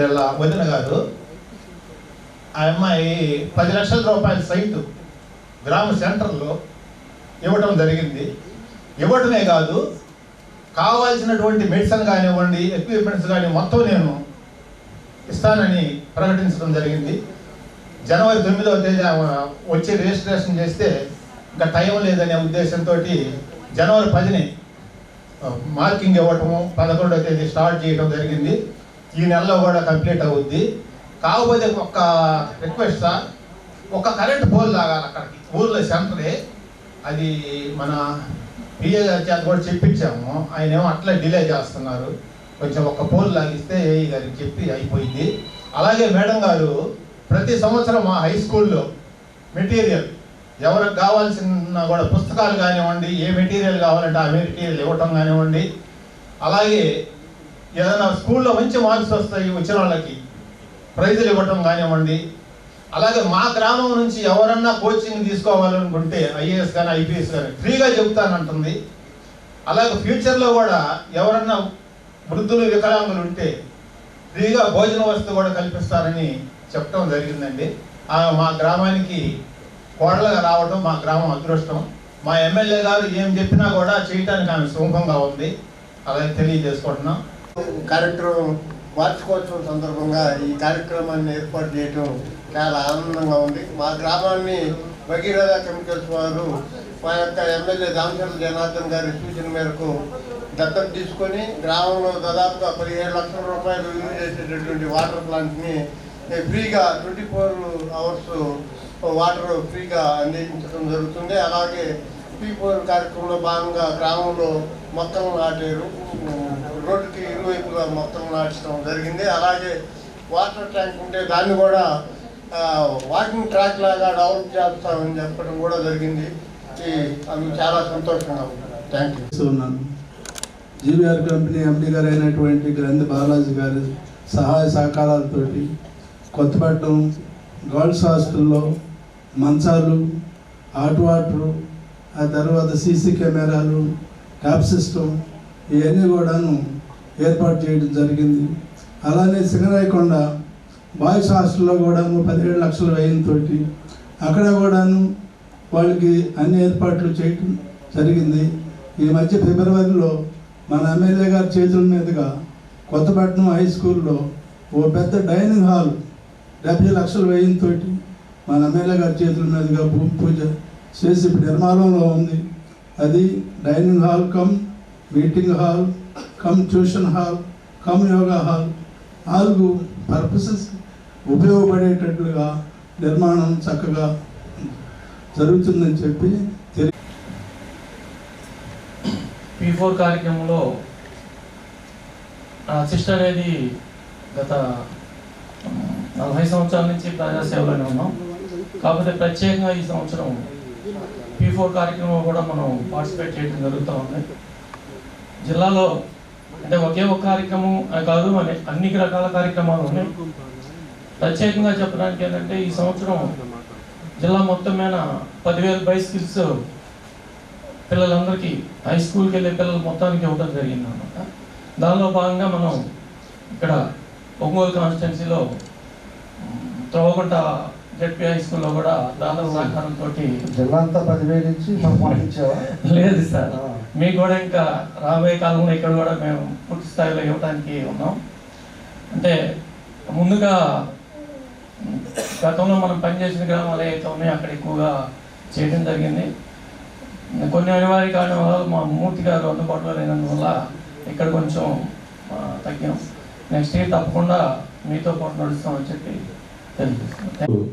ఇలా వదిన గారు, ఆ అమ్మాయి 10 లక్షల రూపాయల సైటు గ్రామ సెంటర్లో ఇవ్వటం జరిగింది. ఇవ్వటమే కాదు, కావాల్సినటువంటి మెడిసిన్ కానివ్వండి, ఎక్విప్మెంట్స్ కానీ మొత్తం నేను ఇస్తానని ప్రకటించడం జరిగింది. జనవరి 9వ తేదీ వచ్చి రిజిస్ట్రేషన్ చేస్తే ఇంకా టైం లేదనే ఉద్దేశంతో జనవరి 10ని మార్కింగ్ ఇవ్వటము, 11వ తేదీ స్టార్ట్ చేయడం జరిగింది. ఈ నెలలో కూడా కంప్లీట్ అవుద్ది. కాకపోతే ఒక రిక్వెస్ట్ సార్, ఒక కరెంట్ పోల్ లాగాలి అక్కడికి, ఊర్లో సెంటరే. అది మన PA గారి చేత కూడా చెప్పించాము. ఆయన ఏమో అట్లా డిలే చేస్తున్నారు. కొంచెం ఒక పోల్ లాగిస్తే ఏఈ గారికి చెప్పి అయిపోయింది. అలాగే మేడం గారు ప్రతి సంవత్సరం మా హై స్కూల్లో మెటీరియల్ ఎవరికి కావాల్సిన కూడా పుస్తకాలు కానివ్వండి, ఏ మెటీరియల్ కావాలంటే ఆ మెటీరియల్ ఇవ్వటం కానివ్వండి, అలాగే ఏదైనా స్కూల్లో మంచి మార్క్స్ వస్తాయి వచ్చిన వాళ్ళకి ప్రైజులు ఇవ్వటం కానివ్వండి, అలాగే మా గ్రామం నుంచి ఎవరన్నా కోచింగ్ తీసుకోవాలనుకుంటే IAS కానీ IPS కానీ ఫ్రీగా చెప్తానంటుంది. అలాగే ఫ్యూచర్లో కూడా ఎవరన్నా వృద్ధులు, వికలాంగులు ఉంటే ఫ్రీగా భోజన వస్తువు కూడా కల్పిస్తారని చెప్పడం జరిగిందండి. మా గ్రామానికి కోడలుగా రావడం మా గ్రామం అదృష్టం. మా ఎమ్మెల్యే గారు ఏం చెప్పినా కూడా చేయటానికి ఆమె సుముఖంగా ఉంది. అలాగే తెలియజేసుకుంటున్నాం. కార్యక్రమం వార్షికోత్సవం సందర్భంగా ఈ కార్యక్రమాన్ని ఏర్పాటు చేయడం చాలా ఆనందంగా ఉంది. మా గ్రామాన్ని భగీరథ కెమికల్స్ వారు మా యొక్క ఎమ్మెల్యే దామచర్ల జనార్దన్ గారి సూచన మేరకు దత్తత తీసుకొని గ్రామంలో దాదాపుగా 17 లక్షల రూపాయలు విలువ చేసేటటువంటి వాటర్ ప్లాంట్ని ఫ్రీగా 24 అవర్స్ వాటర్ ఫ్రీగా అందించడం జరుగుతుంది. అలాగే P4 కార్యక్రమంలో భాగంగా గ్రామంలో మొక్కలు నాటారు. రోడ్డుకి ఇరువైపులా మొక్కలు నాటడం జరిగింది. అలాగే వాటర్ ట్యాంక్ ఉంటే దాన్ని కూడా వాకింగ్ ట్రాక్ లాగా డెవలప్ చేస్తామని చెప్పడం కూడా జరిగింది. అది చాలా సంతోషంగా ఉంది. Thank you. GVR company MD గారు అయినటువంటి గ్రంథి బాలాజీ గారి సహాయ సహకారాలతోటి కొత్తపట్నం గర్ల్స్ హాస్టల్లో మంచాలు, హాట్ వాటరు, ఆ తర్వాత సీసీ కెమెరాలు, ట్యాప్ సిస్టమ్ ఇవన్నీ కూడాను ఏర్పాటు చేయడం జరిగింది. అలానే సింగరాయకొండ బాయ్స్ హాస్టల్లో కూడాను 17 లక్షల వ్యయంతో అక్కడ కూడాను వాళ్ళకి అన్ని ఏర్పాట్లు చేయడం జరిగింది. ఈ మధ్య ఫిబ్రవరిలో మన ఎమ్మెల్యే గారి చేతుల మీదుగా కొత్తపట్నం హై స్కూల్లో ఓ పెద్ద డైనింగ్ హాల్ 70 లక్షల వ్యయంతో మన ఎమ్మెల్యే గారి చేతుల మీదుగా భూమి పూజ చేసి ఇప్పుడు నిర్మాణంలో ఉంది. అది dining hall cum meeting hall cum tuition hall cum yoga hall 4 purposes ఉపయోగపడేటట్లుగా నిర్మాణం చక్కగా జరుగుతుందని చెప్పి P4 కార్యక్రమంలో సిస్టర్ అనేది గత 40 సంవత్సరాల నుంచి ప్రజాసేవలోనే ఉన్నాం. కాకపోతే ప్రత్యేకంగా ఈ సంవత్సరం P4 కార్యక్రమం కూడా మనం పార్టిసిపేట్ చేయడం జరుగుతూ ఉంది. జిల్లాలో అంటే ఒకే ఒక కార్యక్రమం కాదు, అన్ని రకాల కార్యక్రమాలు ఉన్నాయి. ప్రత్యేకంగా చెప్పడానికి ఏంటంటే ఈ సంవత్సరం జిల్లా మొత్తం మీద 10,000 బైసికల్స్ పిల్లలందరికీ హై స్కూల్కి వెళ్ళే పిల్లలు మొత్తానికి ఇవ్వడం జరిగింది అన్నమాట. దానిలో భాగంగా మనం ఇక్కడ ఒంగోలు కాన్స్టిట్యున్సీలో త్రోవగుంట జెడ్పీ హై స్కూల్లో కూడా దాదాపు సహకారంతో జిల్లా అంతా 10,000 ఇచ్చి లేదు సార్, మీకు కూడా ఇంకా రాబోయే కాలంలో ఇక్కడ కూడా మేము పూర్తి స్థాయిలో ఇవ్వడానికి ఉన్నాం. అంటే ముందుగా గతంలో మనం పనిచేసిన గ్రామాలు ఏవైతే ఉన్నాయో అక్కడ ఎక్కువగా చేయడం జరిగింది. కొన్ని అనివార్య కారణం వల్ల మా మూర్తి గారు అందుబాటులో లేనందువల్ల ఇక్కడ కొంచెం తగ్గాం. నెక్స్ట్ ఇయర్ తప్పకుండా మీతో పాటు నడుస్తామని చెప్పి తెలియజేస్తున్నాం.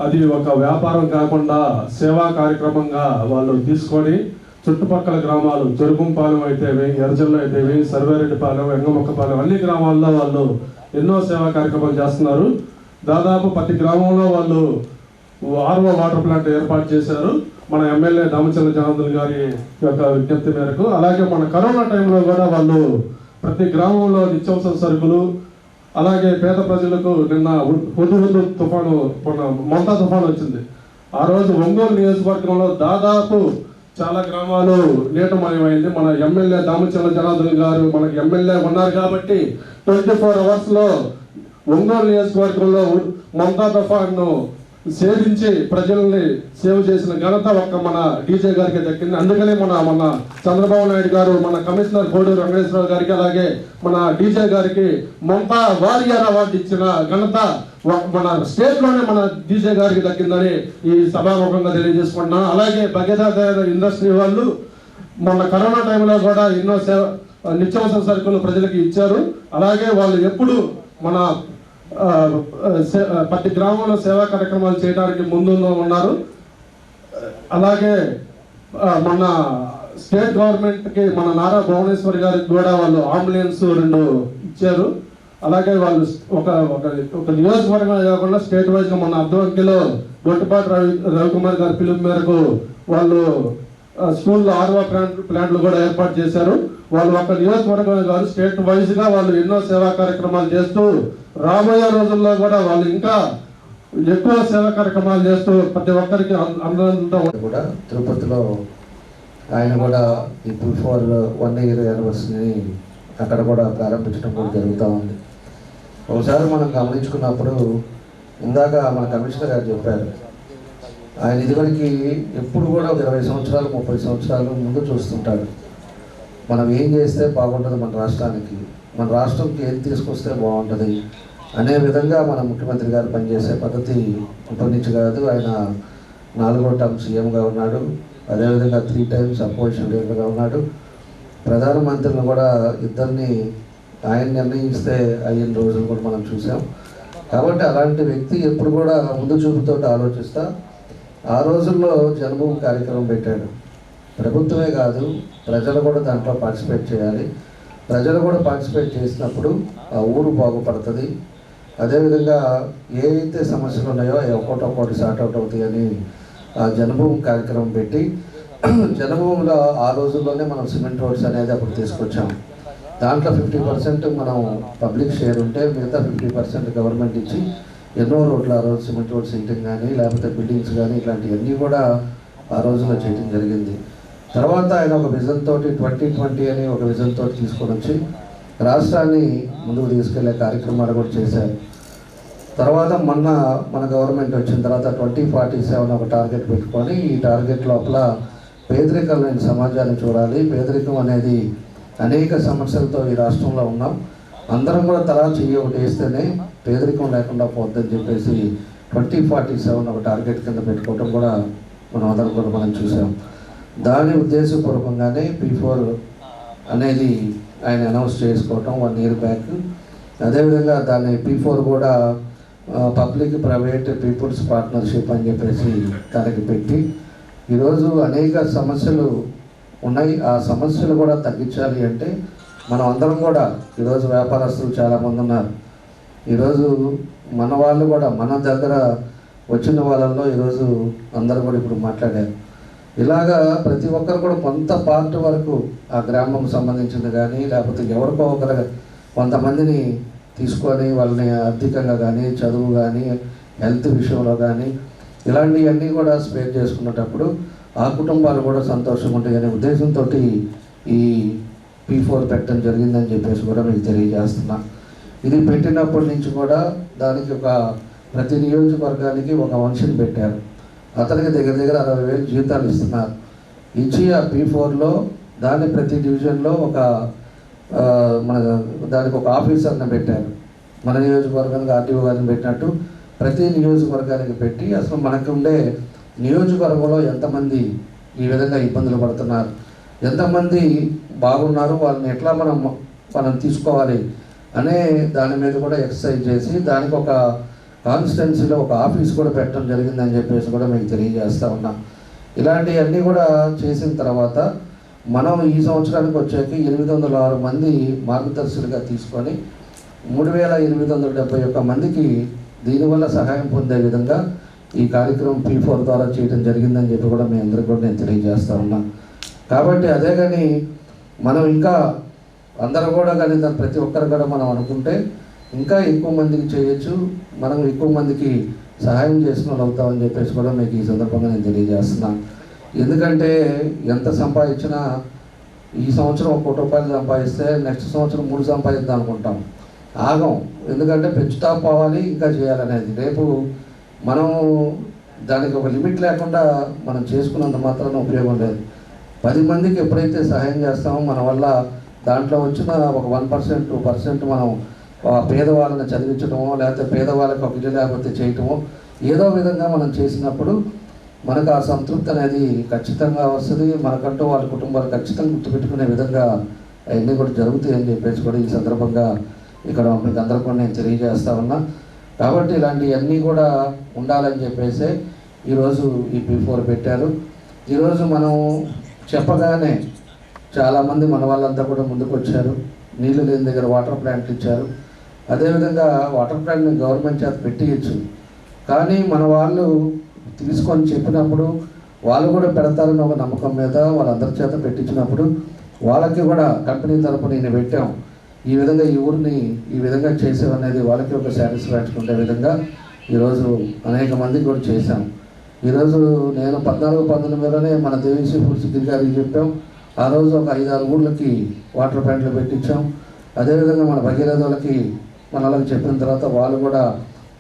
అది ఒక వ్యాపారం కాకుండా సేవా కార్యక్రమంగా వాళ్ళు తీసుకొని చుట్టుపక్కల గ్రామాలు చెరుకుంపాలెం అయితేవి, ఎర్జల్లో అయితేవి, సర్వేరెడ్డిపాలెం, ఎంగమొక్కపాలెం అన్ని గ్రామాల్లో వాళ్ళు ఎన్నో సేవా కార్యక్రమాలు చేస్తున్నారు. దాదాపు ప్రతి గ్రామంలో వాళ్ళు RO వాటర్ ప్లాంట్ ఏర్పాటు చేశారు మన ఎమ్మెల్యే దామచర్ల జనార్దన్ గారి యొక్క విజ్ఞప్తి మేరకు. అలాగే మన కరోనా టైంలో కూడా వాళ్ళు ప్రతి గ్రామంలో నిత్యావసర సరుకులు, అలాగే పేద ప్రజలకు నిన్న హుద్ తుఫాను, మన మొంతా తుఫాను వచ్చింది. ఆ రోజు ఒంగోలు నియోజకవర్గంలో దాదాపు చాలా గ్రామాలు నీటమయమైంది. మన ఎమ్మెల్యే దామచర్ల జనార్దన్ గారు మనకి ఎమ్మెల్యే ఉన్నారు కాబట్టి 24 అవర్స్లో ఒంగోలు నియోజకవర్గంలో మొంతా తుఫాను సేవించి ప్రజల్ని సేవ చేసిన ఘనత ఒక్క మన డీజే గారికి దక్కింది. అందుకనే మన చంద్రబాబు నాయుడు గారు మన కమిషనర్ కోడూరు వెంకటేశ్వర గారికి అలాగే మన డీజే గారికి మొంతా వారియర్ అవార్డు ఇచ్చిన ఘనత మన స్టేట్ లోనే మన డీజే గారికి దక్కిందని ఈ సభాముఖంగా తెలియజేసుకుంటున్నాను. అలాగే భగీరథ ఇండస్ట్రీ వాళ్ళు మొన్న కరోనా టైంలో కూడా ఎన్నో నిత్యావసర సరుకులు ప్రజలకు ఇచ్చారు. అలాగే వాళ్ళు ఎప్పుడు మన ప్రతి గ్రామంలో సేవా కార్యక్రమాలు చేయడానికి ముందు ఉన్నారు. అలాగే మన స్టేట్ గవర్నమెంట్కి మన నారా భువనేశ్వర్ గారికి కూడా వాళ్ళు అంబులెన్స్ 2 ఇచ్చారు. అలాగే వాళ్ళు ఒక నియోజకవర్గం కాకుండా స్టేట్ వైజ్గా మన అర్ధవంకిలో గొట్టిపాటి రవికుమార్ గారి పిలుపు మేరకు వాళ్ళు స్కూల్లో RO ప్లాంట్లు కూడా ఏర్పాటు చేశారు. వాళ్ళు ఒక నియోజకవర్గం కాదు, స్టేట్ వైజ్గా వాళ్ళు ఎన్నో సేవా కార్యక్రమాలు చేస్తూ రాబోయే రోజుల్లో కూడా వాళ్ళు ఇంకా ఎక్కువ సేవా కార్యక్రమాలు చేస్తూ ప్రతి ఒక్కరికి అందరంతా కూడా తిరుపతిలో ఆయన కూడా ఈ P4 1 year యానివర్సరీని అక్కడ కూడా ప్రారంభించడం కూడా జరుగుతూ ఉంది. ఒకసారి మనం గమనించుకున్నప్పుడు ఇందాక మన కమిషనర్ గారు చెప్పారు, ఆయన ఇదివరకు ఎప్పుడు కూడా ఒక 20 సంవత్సరాలు 30 సంవత్సరాలు ముందు చూస్తుంటాడు. మనం ఏం చేస్తే బాగుంటుంది మన రాష్ట్రానికి, మన రాష్ట్రంకి ఏం తీసుకొస్తే బాగుంటుంది అనే విధంగా మన ముఖ్యమంత్రి గారు పనిచేసే పద్ధతి ఇప్పటి నుంచి కాదు. ఆయన 4వ టర్మ్ సీఎంగా ఉన్నాడు, అదేవిధంగా 3 టైమ్స్ అపోజిషన్ లీడర్గా ఉన్నాడు. ప్రధానమంత్రిని కూడా ఇద్దరిని ఆయన నిర్ణయిస్తే అయిన రోజులు కూడా మనం చూసాం. కాబట్టి అలాంటి వ్యక్తి ఎప్పుడు కూడా ముందు చూపుతో ఆలోచిస్తా ఆ రోజుల్లో జన్మభూమి కార్యక్రమం పెట్టాడు. ప్రభుత్వమే కాదు, ప్రజలు కూడా దాంట్లో పార్టిసిపేట్ చేయాలి. ప్రజలు కూడా పార్టిసిపేట్ చేసినప్పుడు ఆ ఊరు బాగుపడుతుంది. అదేవిధంగా ఏ అయితే సమస్యలు ఉన్నాయో అవి ఒక్కొక్కటి సార్ట్అవుట్ అవుతాయని ఆ జన్మభూమి కార్యక్రమం పెట్టి జన్మభూమిలో ఆ రోజుల్లోనే మనం సిమెంట్ రోడ్స్ అనేది అప్పుడు తీసుకొచ్చాం. దాంట్లో 50% మనం పబ్లిక్ షేర్ ఉంటే మిగతా 50% గవర్నమెంట్ ఇచ్చి ఎన్నో రోడ్లు ఆ రోజు సిమెంట్ రోడ్ సీటింగ్ కానీ లేకపోతే బిల్డింగ్స్ కానీ ఇట్లాంటివన్నీ కూడా ఆ రోజుల్లో చేయడం జరిగింది. తర్వాత ఆయన ఒక విజన్ తోటి 2020 అని ఒక విజన్ తోటి తీసుకొని వచ్చి రాష్ట్రాన్ని ముందుకు తీసుకెళ్లే కార్యక్రమాలు కూడా చేశారు. తర్వాత మన గవర్నమెంట్ వచ్చిన తర్వాత 2047 ఒక టార్గెట్ పెట్టుకొని ఈ టార్గెట్ లోపల పేదరికం లేని సమాజాన్ని చూడాలి. పేదరికం అనేది అనేక సమస్యలతో ఈ రాష్ట్రంలో ఉన్నాం, అందరం కూడా తలా చెయ్యి ఒకటి వేస్తేనే పేదరికం లేకుండా పోద్దని చెప్పేసి 2047 ఒక టార్గెట్ కింద పెట్టుకోవడం కూడా అందరం కూడా మనం చూసాం. దాని ఉద్దేశపూర్వకంగానే P4 అనేది ఆయన అనౌన్స్ చేసుకోవటం 1 year బ్యాక్. అదేవిధంగా దాన్ని P4 కూడా పబ్లిక్ ప్రైవేట్ పీపుల్స్ పార్ట్నర్షిప్ అని చెప్పేసి దానికి పెట్టి ఈరోజు అనేక సమస్యలు ఉన్నాయి. ఆ సమస్యలు కూడా తగ్గించాలి అంటే మనం అందరం కూడా ఈరోజు వ్యాపారస్తులు చాలామంది ఉన్నారు. ఈరోజు మన వాళ్ళు కూడా మన దగ్గర వచ్చిన వాళ్ళల్లో ఈరోజు అందరూ కూడా ఇప్పుడు మాట్లాడారు. ఇలాగా ప్రతి ఒక్కరు కూడా కొంత పార్ట్ వరకు ఆ గ్రామం సంబంధించింది కానీ లేకపోతే ఎవరికో ఒకరు కొంతమందిని తీసుకొని వాళ్ళని ఆర్థికంగా కానీ చదువు కానీ హెల్త్ విషయంలో కానీ ఇలాంటివన్నీ కూడా స్పేర్ చేసుకునేటప్పుడు ఆ కుటుంబాలు కూడా సంతోషంగా ఉంటాయనే ఉద్దేశంతో ఈ P4 పెట్టడం జరిగిందని చెప్పేసి కూడా మీకు తెలియజేస్తున్నా. ఇది పెట్టినప్పటి నుంచి కూడా దానికి ప్రతి నియోజకవర్గానికి ఒక మనిషిని పెట్టారు. అతనికి దగ్గర 60,000 జీతాలు ఇస్తున్నారు. ఇచ్చి ఆ P4లో దాన్ని ప్రతి డివిజన్లో దానికి ఒక ఆఫీసర్ని పెట్టారు. మన నియోజకవర్గానికి ఆర్టీఓ గారిని పెట్టినట్టు ప్రతి నియోజకవర్గానికి పెట్టి అసలు మనకు ఉండే నియోజకవర్గంలో ఎంతమంది ఈ విధంగా ఇబ్బందులు పడుతున్నారు, ఎంతమంది బాగున్నారు, వాళ్ళని ఎట్లా మనం తీసుకోవాలి అనే దాని మీద కూడా ఎక్సర్సైజ్ చేసి దానికి ఒక కాన్స్టిట్యున్సీలో ఒక ఆఫీస్ కూడా పెట్టడం జరిగిందని చెప్పేసి కూడా మీకు తెలియజేస్తూ ఉన్నాం. ఇలాంటివన్నీ కూడా చేసిన తర్వాత మనం ఈ సంవత్సరానికి వచ్చాక 806 మంది మార్గదర్శులుగా తీసుకొని 3,871 మందికి దీనివల్ల సహాయం పొందే విధంగా ఈ కార్యక్రమం P4 ద్వారా చేయడం జరిగిందని చెప్పి కూడా మీ అందరికీ కూడా నేను తెలియజేస్తూ ఉన్నాను. కాబట్టి అదే కానీ మనం ఇంకా అందరూ కూడా కానీ ప్రతి ఒక్కరు కూడా మనం అనుకుంటే ఇంకా ఎక్కువ మందికి చేయొచ్చు, మనం ఎక్కువ మందికి సహాయం చేసిన వాళ్ళు అవుతామని చెప్పేసి కూడా మీకు ఈ సందర్భంగా నేను తెలియజేస్తున్నాను. ఎందుకంటే ఎంత సంపాదించినా ఈ సంవత్సరం 1 కోటి రూపాయలు సంపాదిస్తే నెక్స్ట్ సంవత్సరం 3 సంపాదిద్దాం అనుకుంటాం, ఆగం. ఎందుకంటే పెంచుతా పోవాలి, ఇంకా చేయాలనేది. రేపు మనం దానికి ఒక లిమిట్ లేకుండా మనం చేసుకున్నంత మాత్రాన ఉపయోగం లేదు. 10 మందికి ఎప్పుడైతే సహాయం చేస్తామో మన వల్ల దాంట్లో వచ్చిన ఒక 1%, 2% మనం పేదవాళ్ళని చదివించడమో లేకపోతే పేదవాళ్ళకి ఒక ఇల్లు లేకపోతే చేయటమో ఏదో విధంగా మనం చేసినప్పుడు మనకు ఆ సంతృప్తి అనేది ఖచ్చితంగా వస్తుంది. మనకంటూ వాళ్ళ కుటుంబాలు ఖచ్చితంగా గుర్తుపెట్టుకునే విధంగా అవన్నీ కూడా జరుగుతాయని చెప్పేసి కూడా ఈ సందర్భంగా ఇక్కడ మీకు అందరూ కూడా నేను తెలియజేస్తా ఉన్నా. కాబట్టి ఇలాంటివన్నీ కూడా ఉండాలని చెప్పేసి ఈరోజు ఈ P4 పెట్టారు. ఈరోజు మనం చెప్పగానే చాలామంది మన వాళ్ళంతా కూడా ముందుకు వచ్చారు. నీళ్లు లేని దగ్గర వాటర్ ప్లాంట్లు ఇచ్చారు. అదేవిధంగా వాటర్ ప్లాంట్ని గవర్నమెంట్ చేత పెట్టియచ్చు, కానీ మన వాళ్ళు తీసుకొని చెప్పినప్పుడు వాళ్ళు కూడా పెడతారని ఒక నమ్మకం మీద వాళ్ళందరి చేత పెట్టించినప్పుడు వాళ్ళకి కూడా కంపెనీ తరపున నేను పెట్టాం, ఈ విధంగా ఈ ఊరిని ఈ విధంగా చేసామనేది వాళ్ళకి ఒక సాటిస్ఫాక్షన్ ఉండే విధంగా ఈరోజు అనేక మందికి కూడా చేశాం. ఈరోజు నేను 14-19లోనే మన దేవిశ్రీ ఫుడ్స్ గారికి చెప్పాం. ఆ రోజు ఒక 5-6 ఊళ్ళకి వాటర్ ప్లాంట్లు పెట్టించాం. అదేవిధంగా మన భగీరథులకి మన వాళ్ళకి చెప్పిన తర్వాత వాళ్ళు కూడా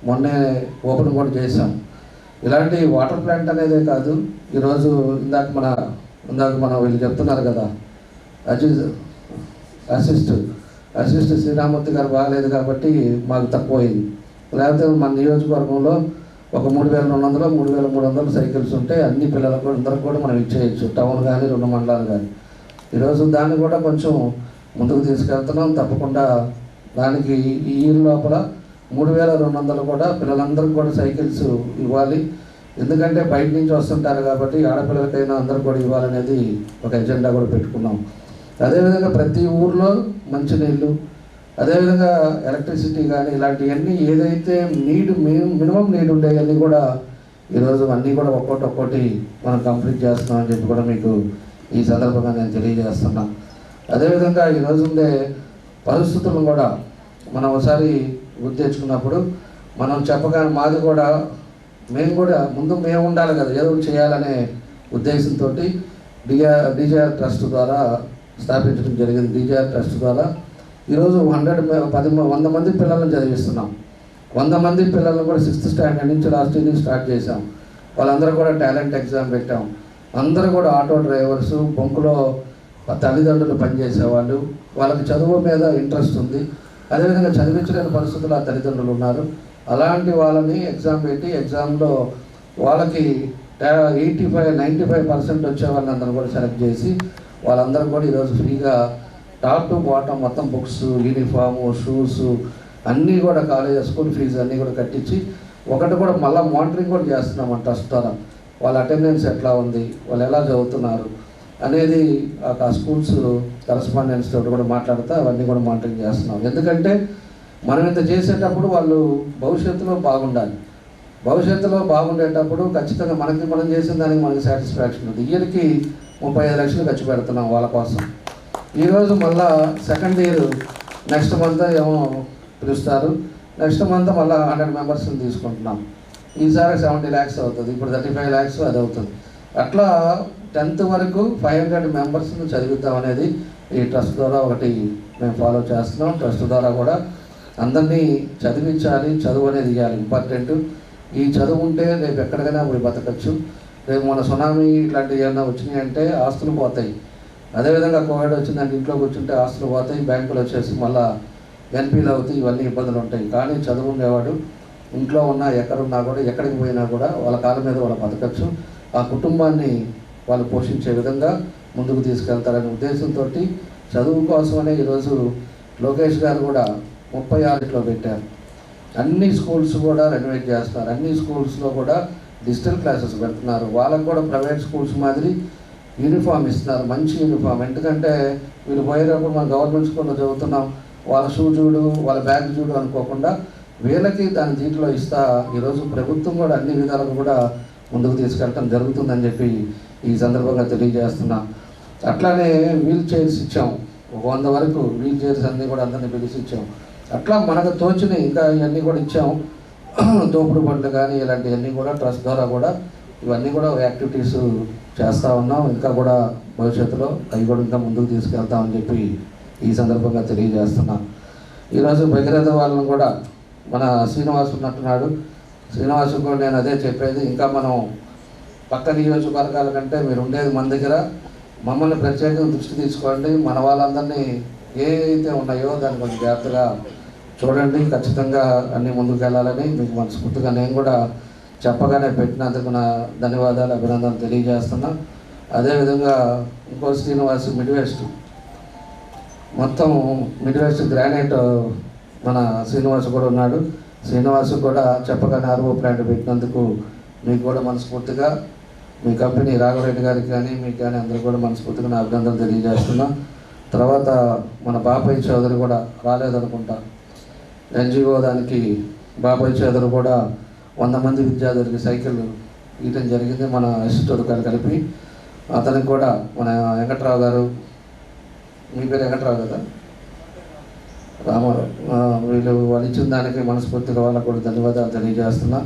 మొన్నే ఓపెన్ కూడా చేశాం. ఇలాంటి వాటర్ ప్లాంట్ అనేదే కాదు, ఈరోజు ఇందాక మన వీళ్ళు చెప్తున్నారు కదా, అసిస్ట్ శ్రీరామూర్తి గారు బాగలేదు కాబట్టి మాకు తక్కువైంది. లేకపోతే మన నియోజకవర్గంలో ఒక 3200 3300 సైకిల్స్ ఉంటే అన్ని పిల్లలకు అందరికి కూడా మనం ఇచ్చేయచ్చు, టౌన్ కానీ 2 మండలాలు కానీ. ఈరోజు దాన్ని కూడా కొంచెం ముందుకు తీసుకెళ్తున్నాం. తప్పకుండా దానికి ఈ ఇయర్ లోపల 3200 కూడా పిల్లలందరికీ కూడా సైకిల్స్ ఇవ్వాలి. ఎందుకంటే బయట నుంచి వస్తుంటారు కాబట్టి ఆడపిల్లలకైనా అందరూ కూడా ఇవ్వాలనేది ఒక ఎజెండా కూడా పెట్టుకున్నాం. అదేవిధంగా ప్రతి ఊర్లో మంచినీళ్ళు, అదేవిధంగా ఎలక్ట్రిసిటీ కానీ ఇలాంటివన్నీ ఏదైతే మినిమం నీడ్ ఉండేవన్నీ కూడా ఈరోజు అన్నీ కూడా ఒక్కొక్కటి మనం కంప్లీట్ చేస్తున్నామని చెప్పి కూడా మీకు ఈ సందర్భంగా నేను తెలియజేస్తున్నా. అదేవిధంగా ఈరోజు ఉండే పరిస్థితులను కూడా మనం ఒకసారి గుర్తు తెచ్చుకున్నప్పుడు మనం చెప్పగానే మాది కూడా మేము ఉండాలి కదా, ఏదో చేయాలనే ఉద్దేశంతో డీజేఆర్ ట్రస్ట్ ద్వారా స్థాపించడం జరిగింది. డీజేఆర్ ట్రస్ట్ ద్వారా ఈరోజు 100 మంది పిల్లలను చదివిస్తున్నాం. 100 మంది పిల్లలను కూడా 6th స్టాండర్డ్ నుంచి లాస్ట్ ఇయర్ స్టార్ట్ చేసాం. వాళ్ళందరూ కూడా టాలెంట్ ఎగ్జామ్ పెట్టాం. అందరూ కూడా ఆటో డ్రైవర్సు, బొంకులో తల్లిదండ్రులు పనిచేసేవాళ్ళు, వాళ్ళకి చదువు మీద ఇంట్రెస్ట్ ఉంది, అదేవిధంగా చదివించలేని పరిస్థితుల్లో ఆ తల్లిదండ్రులు ఉన్నారు. అలాంటి వాళ్ళని ఎగ్జామ్ పెట్టి ఎగ్జామ్లో వాళ్ళకి 85-95% వచ్చే వాళ్ళందరూ కూడా సెలెక్ట్ చేసి వాళ్ళందరూ కూడా ఈరోజు ఫ్రీగా టాప్ టు బాటమ్ మొత్తం బుక్స్, యూనిఫాము, షూస్ అన్నీ కూడా కాలేజ్ స్కూల్ ఫీజు అన్నీ కూడా కట్టించి ఒకటి కూడా మళ్ళీ మానిటరింగ్ కూడా చేస్తున్నాం ట్రస్ట్ ద్వారా. వాళ్ళ అటెండెన్స్ ఎట్లా ఉంది, వాళ్ళు ఎలా చదువుతున్నారు అనేది ఆ స్కూల్స్ కరస్పాండెన్స్ తోటి కూడా మాట్లాడుతూ అవన్నీ కూడా మానిటరింగ్ చేస్తున్నాం. ఎందుకంటే మనం ఇంత చేసేటప్పుడు వాళ్ళు భవిష్యత్తులో బాగుండాలి. భవిష్యత్తులో బాగుండేటప్పుడు ఖచ్చితంగా మనం చేసిన దానికి మనకి సాటిస్ఫాక్షన్ ఉంది. ఇయర్కి 35 లక్షలు ఖర్చు పెడుతున్నాం వాళ్ళ కోసం. ఈరోజు మళ్ళా సెకండ్ ఇయర్ నెక్స్ట్ మంత్ ఏమో పిలుస్తారు, నెక్స్ట్ మంత్ మళ్ళీ 100 మెంబర్స్ని తీసుకుంటున్నాం. ఈసారి 70 lakhs అవుతుంది, ఇప్పుడు 35 lakhs అది అవుతుంది. అట్లా 10th వరకు 500 మెంబర్స్ని చదివిద్దాం అనేది ఈ ట్రస్ట్ ద్వారా ఒకటి మేము ఫాలో చేస్తున్నాం. ట్రస్ట్ ద్వారా కూడా అందరినీ చదివించాలి, చదువు అనేది ఇవ్వాలి, ఇంపార్టెంట్. ఈ చదువు ఉంటే రేపు ఎక్కడికైనా పోయి బతకచ్చు. రేపు మన సునామీ ఇట్లాంటివి ఏమైనా వచ్చినాయి అంటే ఆస్తులు పోతాయి. అదేవిధంగా కోవిడ్ వచ్చిందంటే ఇంట్లో కూర్చుంటే ఆస్తులు పోతాయి, బ్యాంకులు వచ్చేసి మళ్ళీ ఎన్పీలు అవుతాయి, ఇవన్నీ ఇబ్బందులు ఉంటాయి. కానీ చదువు ఉండేవాడు ఇంట్లో ఉన్నా ఎక్కడున్నా కూడా ఎక్కడికి పోయినా కూడా వాళ్ళ కాళ్ళ మీద వాళ్ళు బతకచ్చు. ఆ కుటుంబాన్ని వాళ్ళు పోషించే విధంగా ముందుకు తీసుకెళ్తారనే ఉద్దేశంతో చదువు కోసమనే ఈరోజు లోకేష్ గారు కూడా 36 పెట్టారు. అన్ని స్కూల్స్ కూడా రెనోవేట్ చేస్తున్నారు. అన్ని స్కూల్స్లో కూడా డిజిటల్ క్లాసెస్ పెడుతున్నారు. వాళ్ళకు కూడా ప్రైవేట్ స్కూల్స్ మాదిరి యూనిఫామ్ ఇస్తున్నారు, మంచి యూనిఫామ్. ఎందుకంటే వీళ్ళు పోయేటప్పుడు మనం గవర్నమెంట్ స్కూల్లో చదువుతున్నాం, వాళ్ళ షూ చూడు, వాళ్ళ బ్యాగ్ చూడు అనుకోకుండా వీళ్ళకి దాని దీంట్లో ఇస్తా ఈరోజు ప్రభుత్వం కూడా అన్ని విధాలుగా కూడా ముందుకు తీసుకెళ్ళటం జరుగుతుందని చెప్పి ఈ సందర్భంగా తెలియజేస్తున్నాం. అట్లానే వీల్ చైర్స్ ఇచ్చాం, 100 వరకు వీల్ చైర్స్ అన్నీ కూడా అందరినీ పిలిచి ఇచ్చాం. అట్లా మనకు తోచిన ఇంకా ఇవన్నీ కూడా ఇచ్చాం. తోపుడు బండ్లు కానీ ఇలాంటివన్నీ కూడా ట్రస్ట్ ద్వారా కూడా ఇవన్నీ కూడా యాక్టివిటీస్ చేస్తూ ఉన్నాం. ఇంకా కూడా భవిష్యత్తులో అవి కూడా ఇంకా ముందుకు తీసుకెళ్తామని చెప్పి ఈ సందర్భంగా తెలియజేస్తున్నాం. ఈరోజు భగీరథ వాళ్ళని కూడా మన శ్రీనివాస్ ఉన్నట్టున్నాడు. శ్రీనివాస్ కూడా నేను అదే చెప్పేది, ఇంకా మనం పక్క నియోజకవర్గాల కంటే మీరు ఉండేది మన దగ్గర, మమ్మల్ని ప్రత్యేకంగా దృష్టి తీసుకోండి. మన వాళ్ళందరినీ ఏవైతే ఉన్నాయో దాన్ని కొంచెం జాగ్రత్తగా చూడండి. ఖచ్చితంగా అన్నీ ముందుకు వెళ్ళాలని మీకు మనస్ఫూర్తిగా నేను కూడా చెప్పగానే పెట్టినందుకు నా ధన్యవాదాలు, అభినందనలు తెలియజేస్తున్నా. అదేవిధంగా ఇంకో శ్రీనివాస్ మిడ్వెస్ట్ మొత్తం మిడ్వెస్ట్ గ్రానైట్ మన శ్రీనివాస్ కూడా ఉన్నాడు. శ్రీనివాస్ కూడా చెప్పగానే ఆర్ఓ ప్లాంట్ పెట్టినందుకు మీకు కూడా మనస్ఫూర్తిగా మీ కంపెనీ రాఘవరెడ్డి గారికి కానీ మీకు కానీ అందరికీ కూడా మనస్ఫూర్తిగా నా అభినందనలు తెలియజేస్తున్నా. తర్వాత మన బాపయ్య చౌదరి కూడా రాలేదనుకుంటా, ఎన్జిఓ దానికి బాపయ్య చౌదరి కూడా 100 మంది విద్యార్థులకి సైకిల్ ఇవ్వడం జరిగింది మన ఇన్స్టిట్యూట్ గారు కలిపి. అతనికి కూడా మన వెంకట్రావు గారు, మీ పేరు వెంకట్రావు కదా, రామారావు, వాళ్ళు ఇచ్చిన దానికి మనస్ఫూర్తిగా వాళ్ళకు కూడా ధన్యవాదాలు తెలియజేస్తున్నా.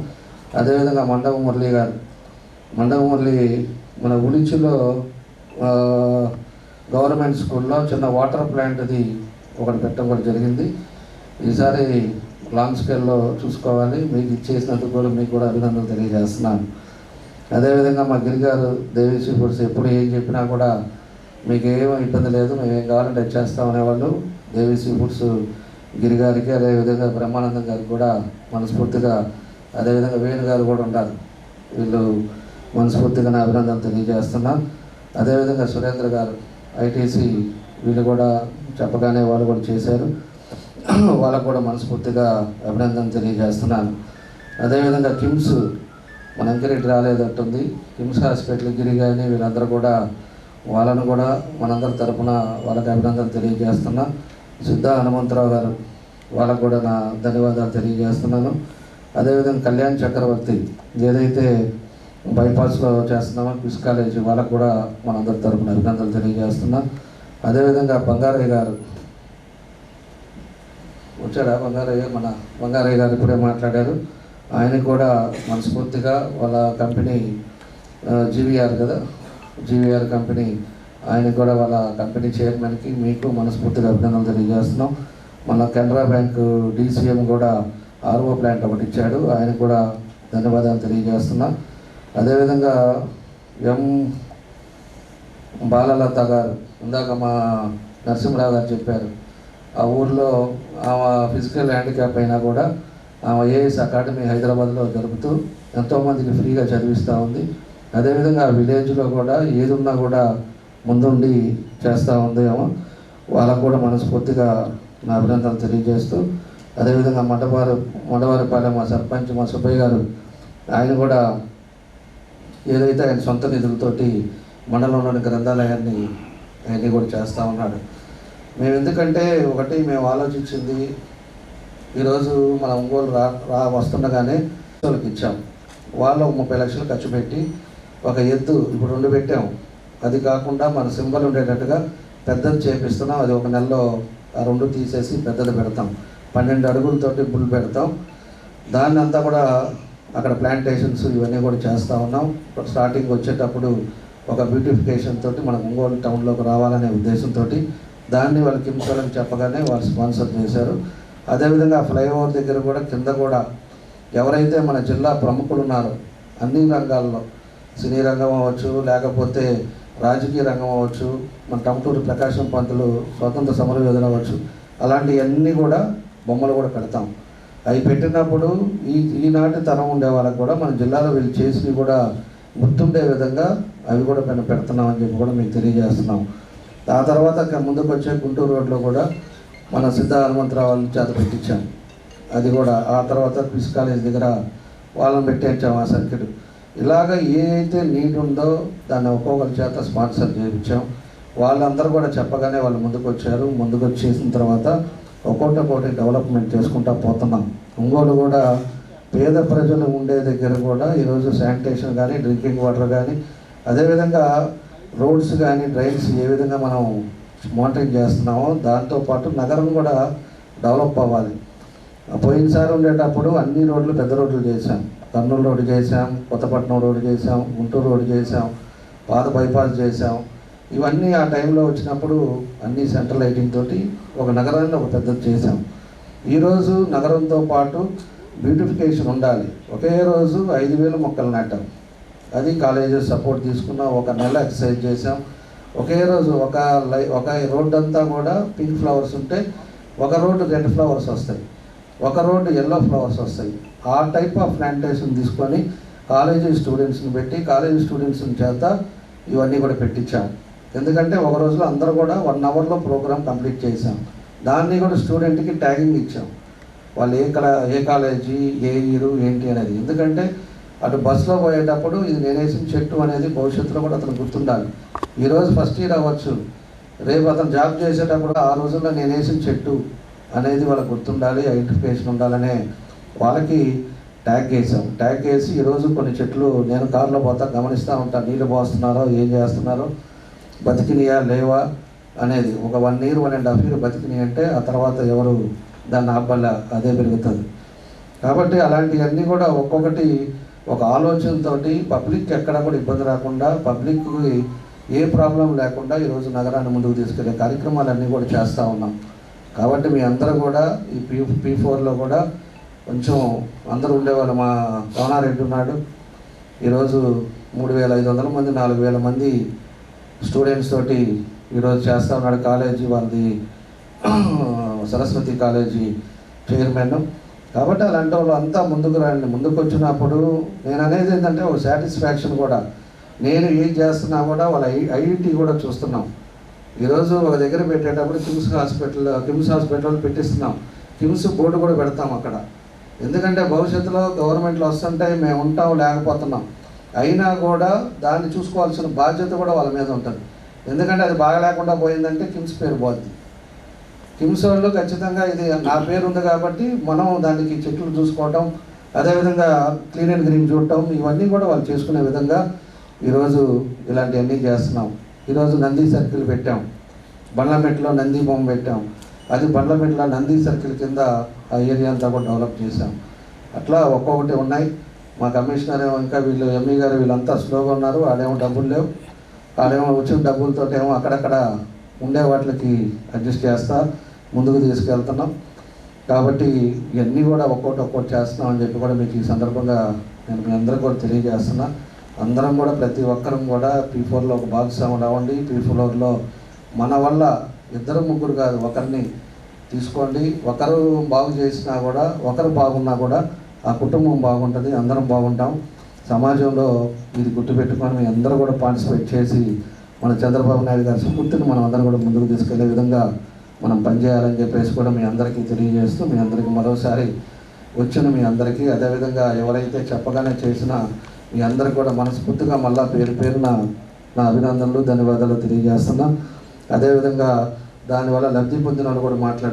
అదేవిధంగా మండవ మురళి గారు, మండవ మురళి మన ఉడిచిలో గవర్నమెంట్ స్కూల్లో చిన్న వాటర్ ప్లాంట్ది ఒకటి పెట్టడం కూడా జరిగింది. ఈసారి లాంగ్ స్కేల్లో చూసుకోవాలి. మీకు ఇచ్చేసినందుకు కూడా మీకు కూడా అభినందనలు తెలియజేస్తున్నాను. అదేవిధంగా మా గిరిగారు దేవి సీ ఫుడ్స్ ఎప్పుడు ఏం చెప్పినా కూడా మీకు ఏం ఇబ్బంది లేదు, మేము ఏం కావాలంటే చేస్తాం అనేవాళ్ళు. దేవి సీ ఫుడ్స్ గిరిగారికి, అదేవిధంగా బ్రహ్మానందం గారికి కూడా మనస్ఫూర్తిగా, అదేవిధంగా వేణు గారు కూడా ఉన్నారు. వీళ్ళు మనస్ఫూర్తిగా నా అభినందనలు తెలియజేస్తున్నాను. అదేవిధంగా సురేంద్ర గారు ఐటీసీ, వీళ్ళు కూడా చెప్పగానే వాళ్ళు కూడా చేశారు. వాళ్ళకు కూడా మనస్ఫూర్తిగా అభినందన తెలియజేస్తున్నాను. అదేవిధంగా కిమ్స్, మన అంకిరెడ్డి రాలేదట్టుంది, కిమ్స్ హాస్పిటల్ గిరి కానీ వీళ్ళందరూ కూడా, వాళ్ళను కూడా మనందరి తరఫున వాళ్ళకి అభినందన తెలియజేస్తున్నా. సిద్ధ హనుమంతరావు గారు, వాళ్ళకు కూడా నా ధన్యవాదాలు తెలియజేస్తున్నాను. అదేవిధంగా కళ్యాణ్ చక్రవర్తి, ఏదైతే బైపాస్లో చేస్తున్నామో క్విజ్ కాలేజీ, వాళ్ళకు కూడా మనందరి తరఫున అభినందనలు తెలియజేస్తున్నా. అదేవిధంగా బంగారయ్య గారు వచ్చాడా, మన బంగారయ్య గారు ఇప్పుడే మాట్లాడారు. ఆయనకు కూడా మనస్ఫూర్తిగా వాళ్ళ కంపెనీ జీవీఆర్ కదా, జీవీఆర్ కంపెనీ, ఆయనకు కూడా వాళ్ళ కంపెనీ చైర్మన్కి మీకు మనస్ఫూర్తిగా అభినందనలు తెలియజేస్తున్నాం. మన కెనరా బ్యాంకు డీసీఎం కూడా ఆర్ఓ ప్లాంట్ ఒకటి ఇచ్చాడు, ఆయనకు కూడా ధన్యవాదాలు తెలియజేస్తున్నా. అదేవిధంగా ఎం బాలలత గారు, ఇందాక మా నరసింహరావు గారు చెప్పారు, ఆ ఊర్లో ఆమె ఫిజికల్ హ్యాండిక్యాప్ అయినా కూడా ఆమె ఏఎస్ అకాడమీ హైదరాబాద్లో జరుపుతూ ఎంతోమందికి ఫ్రీగా చదివిస్తూ ఉంది. అదేవిధంగా ఆ విలేజ్లో కూడా ఏదున్నా కూడా ముందుండి చేస్తూ ఉంది ఏమో, వాళ్ళకు కూడా మనస్ఫూర్తిగా నా అభినందనలు తెలియజేస్తూ, అదేవిధంగా మండవారిపాలెం మా సర్పంచ్ మా సుబ్బయ్య గారు, ఆయన కూడా ఏదైతే ఆయన సొంత నిధులతోటి మండలంలోని గ్రంథాలయాన్ని అవన్నీ కూడా చేస్తూ ఉన్నాడు. మేము ఎందుకంటే ఒకటి మేము ఆలోచించింది, ఈరోజు మన ఒంగోలు వస్తుండగానే వాళ్ళకి ఇచ్చాం, వాళ్ళు 30 లక్షలు ఖర్చు పెట్టి ఒక ఎద్దు ఇప్పుడు 2 పెట్టాం, అది కాకుండా మన సింబల్ ఉండేటట్టుగా పెద్దది చేపిస్తున్నాం. అది ఒక నెలలో ఆ 2 తీసేసి పెద్దది పెడతాం, 12 అడుగులతోటి బుల్ పెడతాం. దాన్ని అంతా కూడా అక్కడ ప్లాంటేషన్స్ ఇవన్నీ కూడా చేస్తూ ఉన్నాం. స్టార్టింగ్ వచ్చేటప్పుడు ఒక బ్యూటిఫికేషన్ తోటి మన ఒంగోలు టౌన్లోకి రావాలనే ఉద్దేశంతో దాన్ని వాళ్ళు కిమ్స్ వాళ్ళకి చెప్పగానే వాళ్ళు స్పాన్సర్ చేశారు. అదేవిధంగా ఫ్లైఓవర్ దగ్గర కూడా కింద కూడా ఎవరైతే మన జిల్లా ప్రముఖులు ఉన్నారో అన్ని రంగాల్లో, సినీ రంగం అవ్వచ్చు, లేకపోతే రాజకీయ రంగం అవ్వచ్చు, మన టంటూరు ప్రకాశం పంతులు స్వతంత్ర సమరయోధులు అవ్వచ్చు, అలాంటివన్నీ కూడా బొమ్మలు కూడా పెడతాం. అవి పెట్టినప్పుడు ఈనాటి తరం ఉండే వాళ్ళకు కూడా మన జిల్లాలో వీళ్ళు చేసినవి కూడా గుర్తుండే విధంగా అవి కూడా పెడుతున్నామని చెప్పి కూడా మీకు తెలియజేస్తున్నాం. ఆ తర్వాత ముందుకు వచ్చే గుంటూరు రోడ్లో కూడా మన సిద్ధ హనుమంతరావు వాళ్ళ చేత పెట్టించాం, అది కూడా. ఆ తర్వాత క్విజ్ కాలేజ్ దగ్గర వాళ్ళని పెట్టించాం ఆ సర్కిట్. ఇలాగ ఏ అయితే నీడ్ ఉందో దాన్ని ఒక్కొక్కరి చేత స్పాన్సర్ చేయించాం. వాళ్ళందరూ కూడా చెప్పగానే వాళ్ళు ముందుకు వచ్చారు. ముందుకు వచ్చేసిన తర్వాత ఒక్కొక్కటి డెవలప్మెంట్ చేసుకుంటూ పోతున్నాం. ఒంగోలు కూడా పేద ప్రజలు ఉండే దగ్గర కూడా ఈరోజు శానిటేషన్ కానీ, డ్రింకింగ్ వాటర్ కానీ, అదేవిధంగా రోడ్స్ కానీ, డ్రైన్స్ ఏ విధంగా మనం మానిటరింగ్ చేస్తున్నామో దాంతోపాటు నగరం కూడా డెవలప్ అవ్వాలి. పోయినసారి ఉండేటప్పుడు అన్ని రోడ్లు పెద్ద రోడ్లు చేశాం. కర్నూలు రోడ్డు చేసాం, కొత్తపట్నం రోడ్డు చేసాం, గుంటూరు రోడ్డు చేసాం, పాత బైపాస్ చేసాం. ఇవన్నీ ఆ టైంలో వచ్చినప్పుడు అన్ని సెంట్రల్ లైటింగ్ తోటి ఒక నగరాన్ని ఒక పెద్దది చేసాం. ఈరోజు నగరంతో పాటు బ్యూటిఫికేషన్ ఉండాలి. ఒకే రోజు 5,000 మొక్కలు నాటాం. అది కాలేజెస్ సపోర్ట్ తీసుకున్నాం. ఒక నెల ఎక్సర్సైజ్ చేసాం. ఒకే రోజు ఒక రోడ్డు అంతా కూడా పింక్ ఫ్లవర్స్ ఉంటే ఒక రోడ్డు రెడ్ ఫ్లవర్స్ వస్తాయి, ఒక రోడ్డు ఎల్లో ఫ్లవర్స్ వస్తాయి. ఆ టైప్ ఆఫ్ ప్లాంటేషన్ తీసుకొని కాలేజీ స్టూడెంట్స్ని పెట్టి కాలేజీ స్టూడెంట్స్ని చేత ఇవన్నీ కూడా పెట్టించాం. ఎందుకంటే ఒక రోజులో అందరూ కూడా 1 అవర్లో ప్రోగ్రామ్ కంప్లీట్ చేసాం. దాన్ని కూడా స్టూడెంట్కి ట్యాగింగ్ ఇచ్చాం, వాళ్ళు ఏ కాలేజీ, ఏ ఇయర్ ఏంటి అనేది. ఎందుకంటే అటు బస్సులో పోయేటప్పుడు ఇది నేను వేసిన చెట్టు అనేది భవిష్యత్తులో కూడా అతను గుర్తుండాలి. ఈరోజు ఫస్ట్ ఇయర్ అవ్వచ్చు, రేపు అతను జాబ్ చేసేటప్పుడు ఆ రోజుల్లో నేను వేసిన చెట్టు అనేది వాళ్ళకి గుర్తుండాలి, ఐడెంటిఫికేషన్ ఉండాలనే వాళ్ళకి ట్యాగ్ వేసాం. ట్యాగ్ వేసి ఈరోజు కొన్ని చెట్లు నేను కారులో పోతా గమనిస్తూ ఉంటాను, నీళ్ళు పోస్తున్నారో ఏం చేస్తున్నారో, బతికినాయా లేవా అనేది. ఒక 1 ఇయర్ 1.5 ఇయర్ బతికినాయి అంటే ఆ తర్వాత ఎవరు దాన్ని ఆపల్ల, అదే పెరుగుతుంది. కాబట్టి అలాంటివన్నీ కూడా ఒక్కొక్కటి ఒక ఆలోచనతోటి పబ్లిక్ ఎక్కడ కూడా ఇబ్బంది రాకుండా, పబ్లిక్కి ఏ ప్రాబ్లం లేకుండా ఈరోజు నగరాన్ని ముందుకు తీసుకెళ్లే కార్యక్రమాలన్నీ కూడా చేస్తూ ఉన్నాం. కాబట్టి మీ అందరూ కూడా ఈ P4లో కూడా కొంచెం అందరూ ఉండేవాళ్ళు. మా రమణారెడ్డి ఉన్నాడు, ఈరోజు 3,500 మంది 4,000 మంది స్టూడెంట్స్ తోటి ఈరోజు చేస్తూ ఉన్నాడు. కాలేజీ వాళ్ళది సరస్వతి కాలేజీ చైర్మన్. కాబట్టి అలాంటి వాళ్ళు అంతా ముందుకు రండి. ముందుకు వచ్చినప్పుడు నేను అనేది ఏంటంటే ఒక సాటిస్ఫాక్షన్ కూడా, నేను ఏం చేస్తున్నా కూడా వాళ్ళ ఐడెంటిటీ కూడా చూస్తున్నాం. ఈరోజు ఒక దగ్గర పెట్టేటప్పుడు కిమ్స్ హాస్పిటల్ పెట్టిస్తున్నాం, కిమ్స్ బోర్డు కూడా పెడతాం అక్కడ. ఎందుకంటే భవిష్యత్తులో గవర్నమెంట్లో వస్తుంటాయి, మేము ఉంటాం లేకపోతున్నాం, అయినా కూడా దాన్ని చూసుకోవాల్సిన బాధ్యత కూడా వాళ్ళ మీద ఉంటుంది. ఎందుకంటే అది బాగా లేకుండా పోయిందంటే కిమ్స్ పేరు పోద్ది. కిమ్స్ వాళ్ళు ఖచ్చితంగా ఇది నా పేరు ఉంది కాబట్టి మనం దానికి చెట్లు చూసుకోవటం, అదేవిధంగా క్లీన్ అండ్ గ్రీన్ చూడటం, ఇవన్నీ కూడా వాళ్ళు చేసుకునే విధంగా ఈరోజు ఇలాంటివన్నీ చేస్తున్నాం. ఈరోజు నంది సర్కిల్ పెట్టాం, బండ్లమెట్లో నంది బొమ్మ పెట్టాం, అది బండ్లమెట్ల నంది సర్కిల్ కింద ఆ ఏరియా అంతా కూడా డెవలప్ చేశాం. అట్లా ఒక్కొక్కటి ఉన్నాయి. మా కమిషనర్ ఏమో ఇంకా వీళ్ళు ఎంఈ గారు వీళ్ళంతా స్లోగా ఉన్నారు, ఆడేమో డబ్బులు లేవు, ఆడేమో వచ్చిన డబ్బులతో ఏమో అక్కడక్కడ ఉండే వాటికి అడ్జస్ట్ చేస్తా ముందుకు తీసుకెళ్తున్నాం. కాబట్టి ఇవన్నీ కూడా ఒక్కొక్కటి చేస్తున్నాం అని చెప్పి కూడా మీకు ఈ సందర్భంగా నేను మీ అందరూ కూడా తెలియజేస్తున్నా. అందరం కూడా ప్రతి ఒక్కరం కూడా P4లో ఒక భాగస్వాములు అవ్వండి. P4లో మన వల్ల 2-3 కాదు, ఒకరిని తీసుకోండి. ఒకరు బాగు చేసినా కూడా, ఒకరు బాగున్నా కూడా ఆ కుటుంబం బాగుంటుంది, అందరం బాగుంటాం. సమాజంలో ఇది గుర్తుపెట్టుకొని మీ అందరూ కూడా పార్టిసిపేట్ చేసి మన చంద్రబాబు నాయుడు గారి స్ఫూర్తిని మనం అందరం కూడా ముందుకు తీసుకెళ్లే విధంగా మనం పనిచేయాలని చెప్పేసి కూడా మీ అందరికీ తెలియజేస్తూ, మీ అందరికీ మరోసారి వచ్చిన మీ అందరికీ, అదేవిధంగా ఎవరైతే చెప్పగానే చేసినా మీ అందరికీ కూడా మనస్ఫూర్తిగా మళ్ళా పేరున నా అభినందనలు ధన్యవాదాలు తెలియజేస్తున్నా. అదేవిధంగా దానివల్ల లబ్ధి పొందిన వాళ్ళు కూడా మాట్లాడు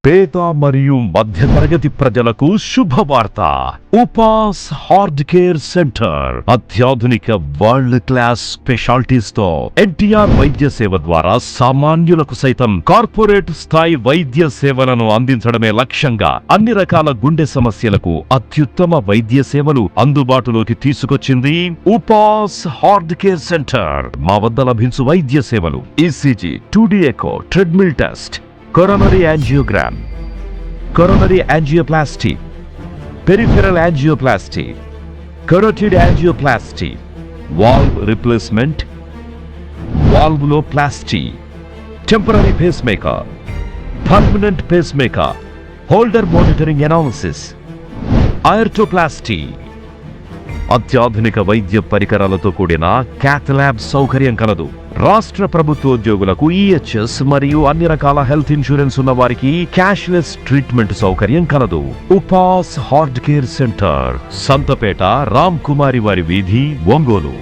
పేద మరియు మధ్యతరగతి ప్రజలకు శుభవార్త. ఉపాస్ హార్ట్ కేర్ సెంటర్ అత్యాధునిక వరల్డ్ క్లాస్ స్పెషాలిటీస్ తో ఎన్టీఆర్ వైద్య సేవ ద్వారా సామాన్యులకు సైతం కార్పొరేట్ స్థాయి వైద్య సేవలను అందించడమే లక్ష్యంగా అన్ని రకాల గుండె సమస్యలకు అత్యుత్తమ వైద్య సేవలు అందుబాటులోకి తీసుకొచ్చింది ఉపాస్ హార్ట్ కేర్ సెంటర్. మా వద్ద లభించు వైద్య సేవలు ECG, 2D echo, treadmill test, coronary angiogram, coronary angioplasty, peripheral angioplasty, carotid angioplasty, valve replacement, valvuloplasty, temporary pacemaker, permanent pacemaker, holder monitoring analysis, aortoplasty. అత్యాధునిక వైద్య పరికరాలతో కూడిన క్యాథ్ ల్యాబ్ సౌకర్యం కలదు. రాష్ట్ర ప్రభుత్వోద్యోగులకు ఈహెచ్ఎస్ మరియు అన్ని రకాల హెల్త్ ఇన్సూరెన్స్ ఉన్న వారికి క్యాష్లెస్ ట్రీట్మెంట్ సౌకర్యం కలదు. ఉపాస్ heart care centre, Santhapeta, Ram Kumari వారి వీధి, ఒంగోలు.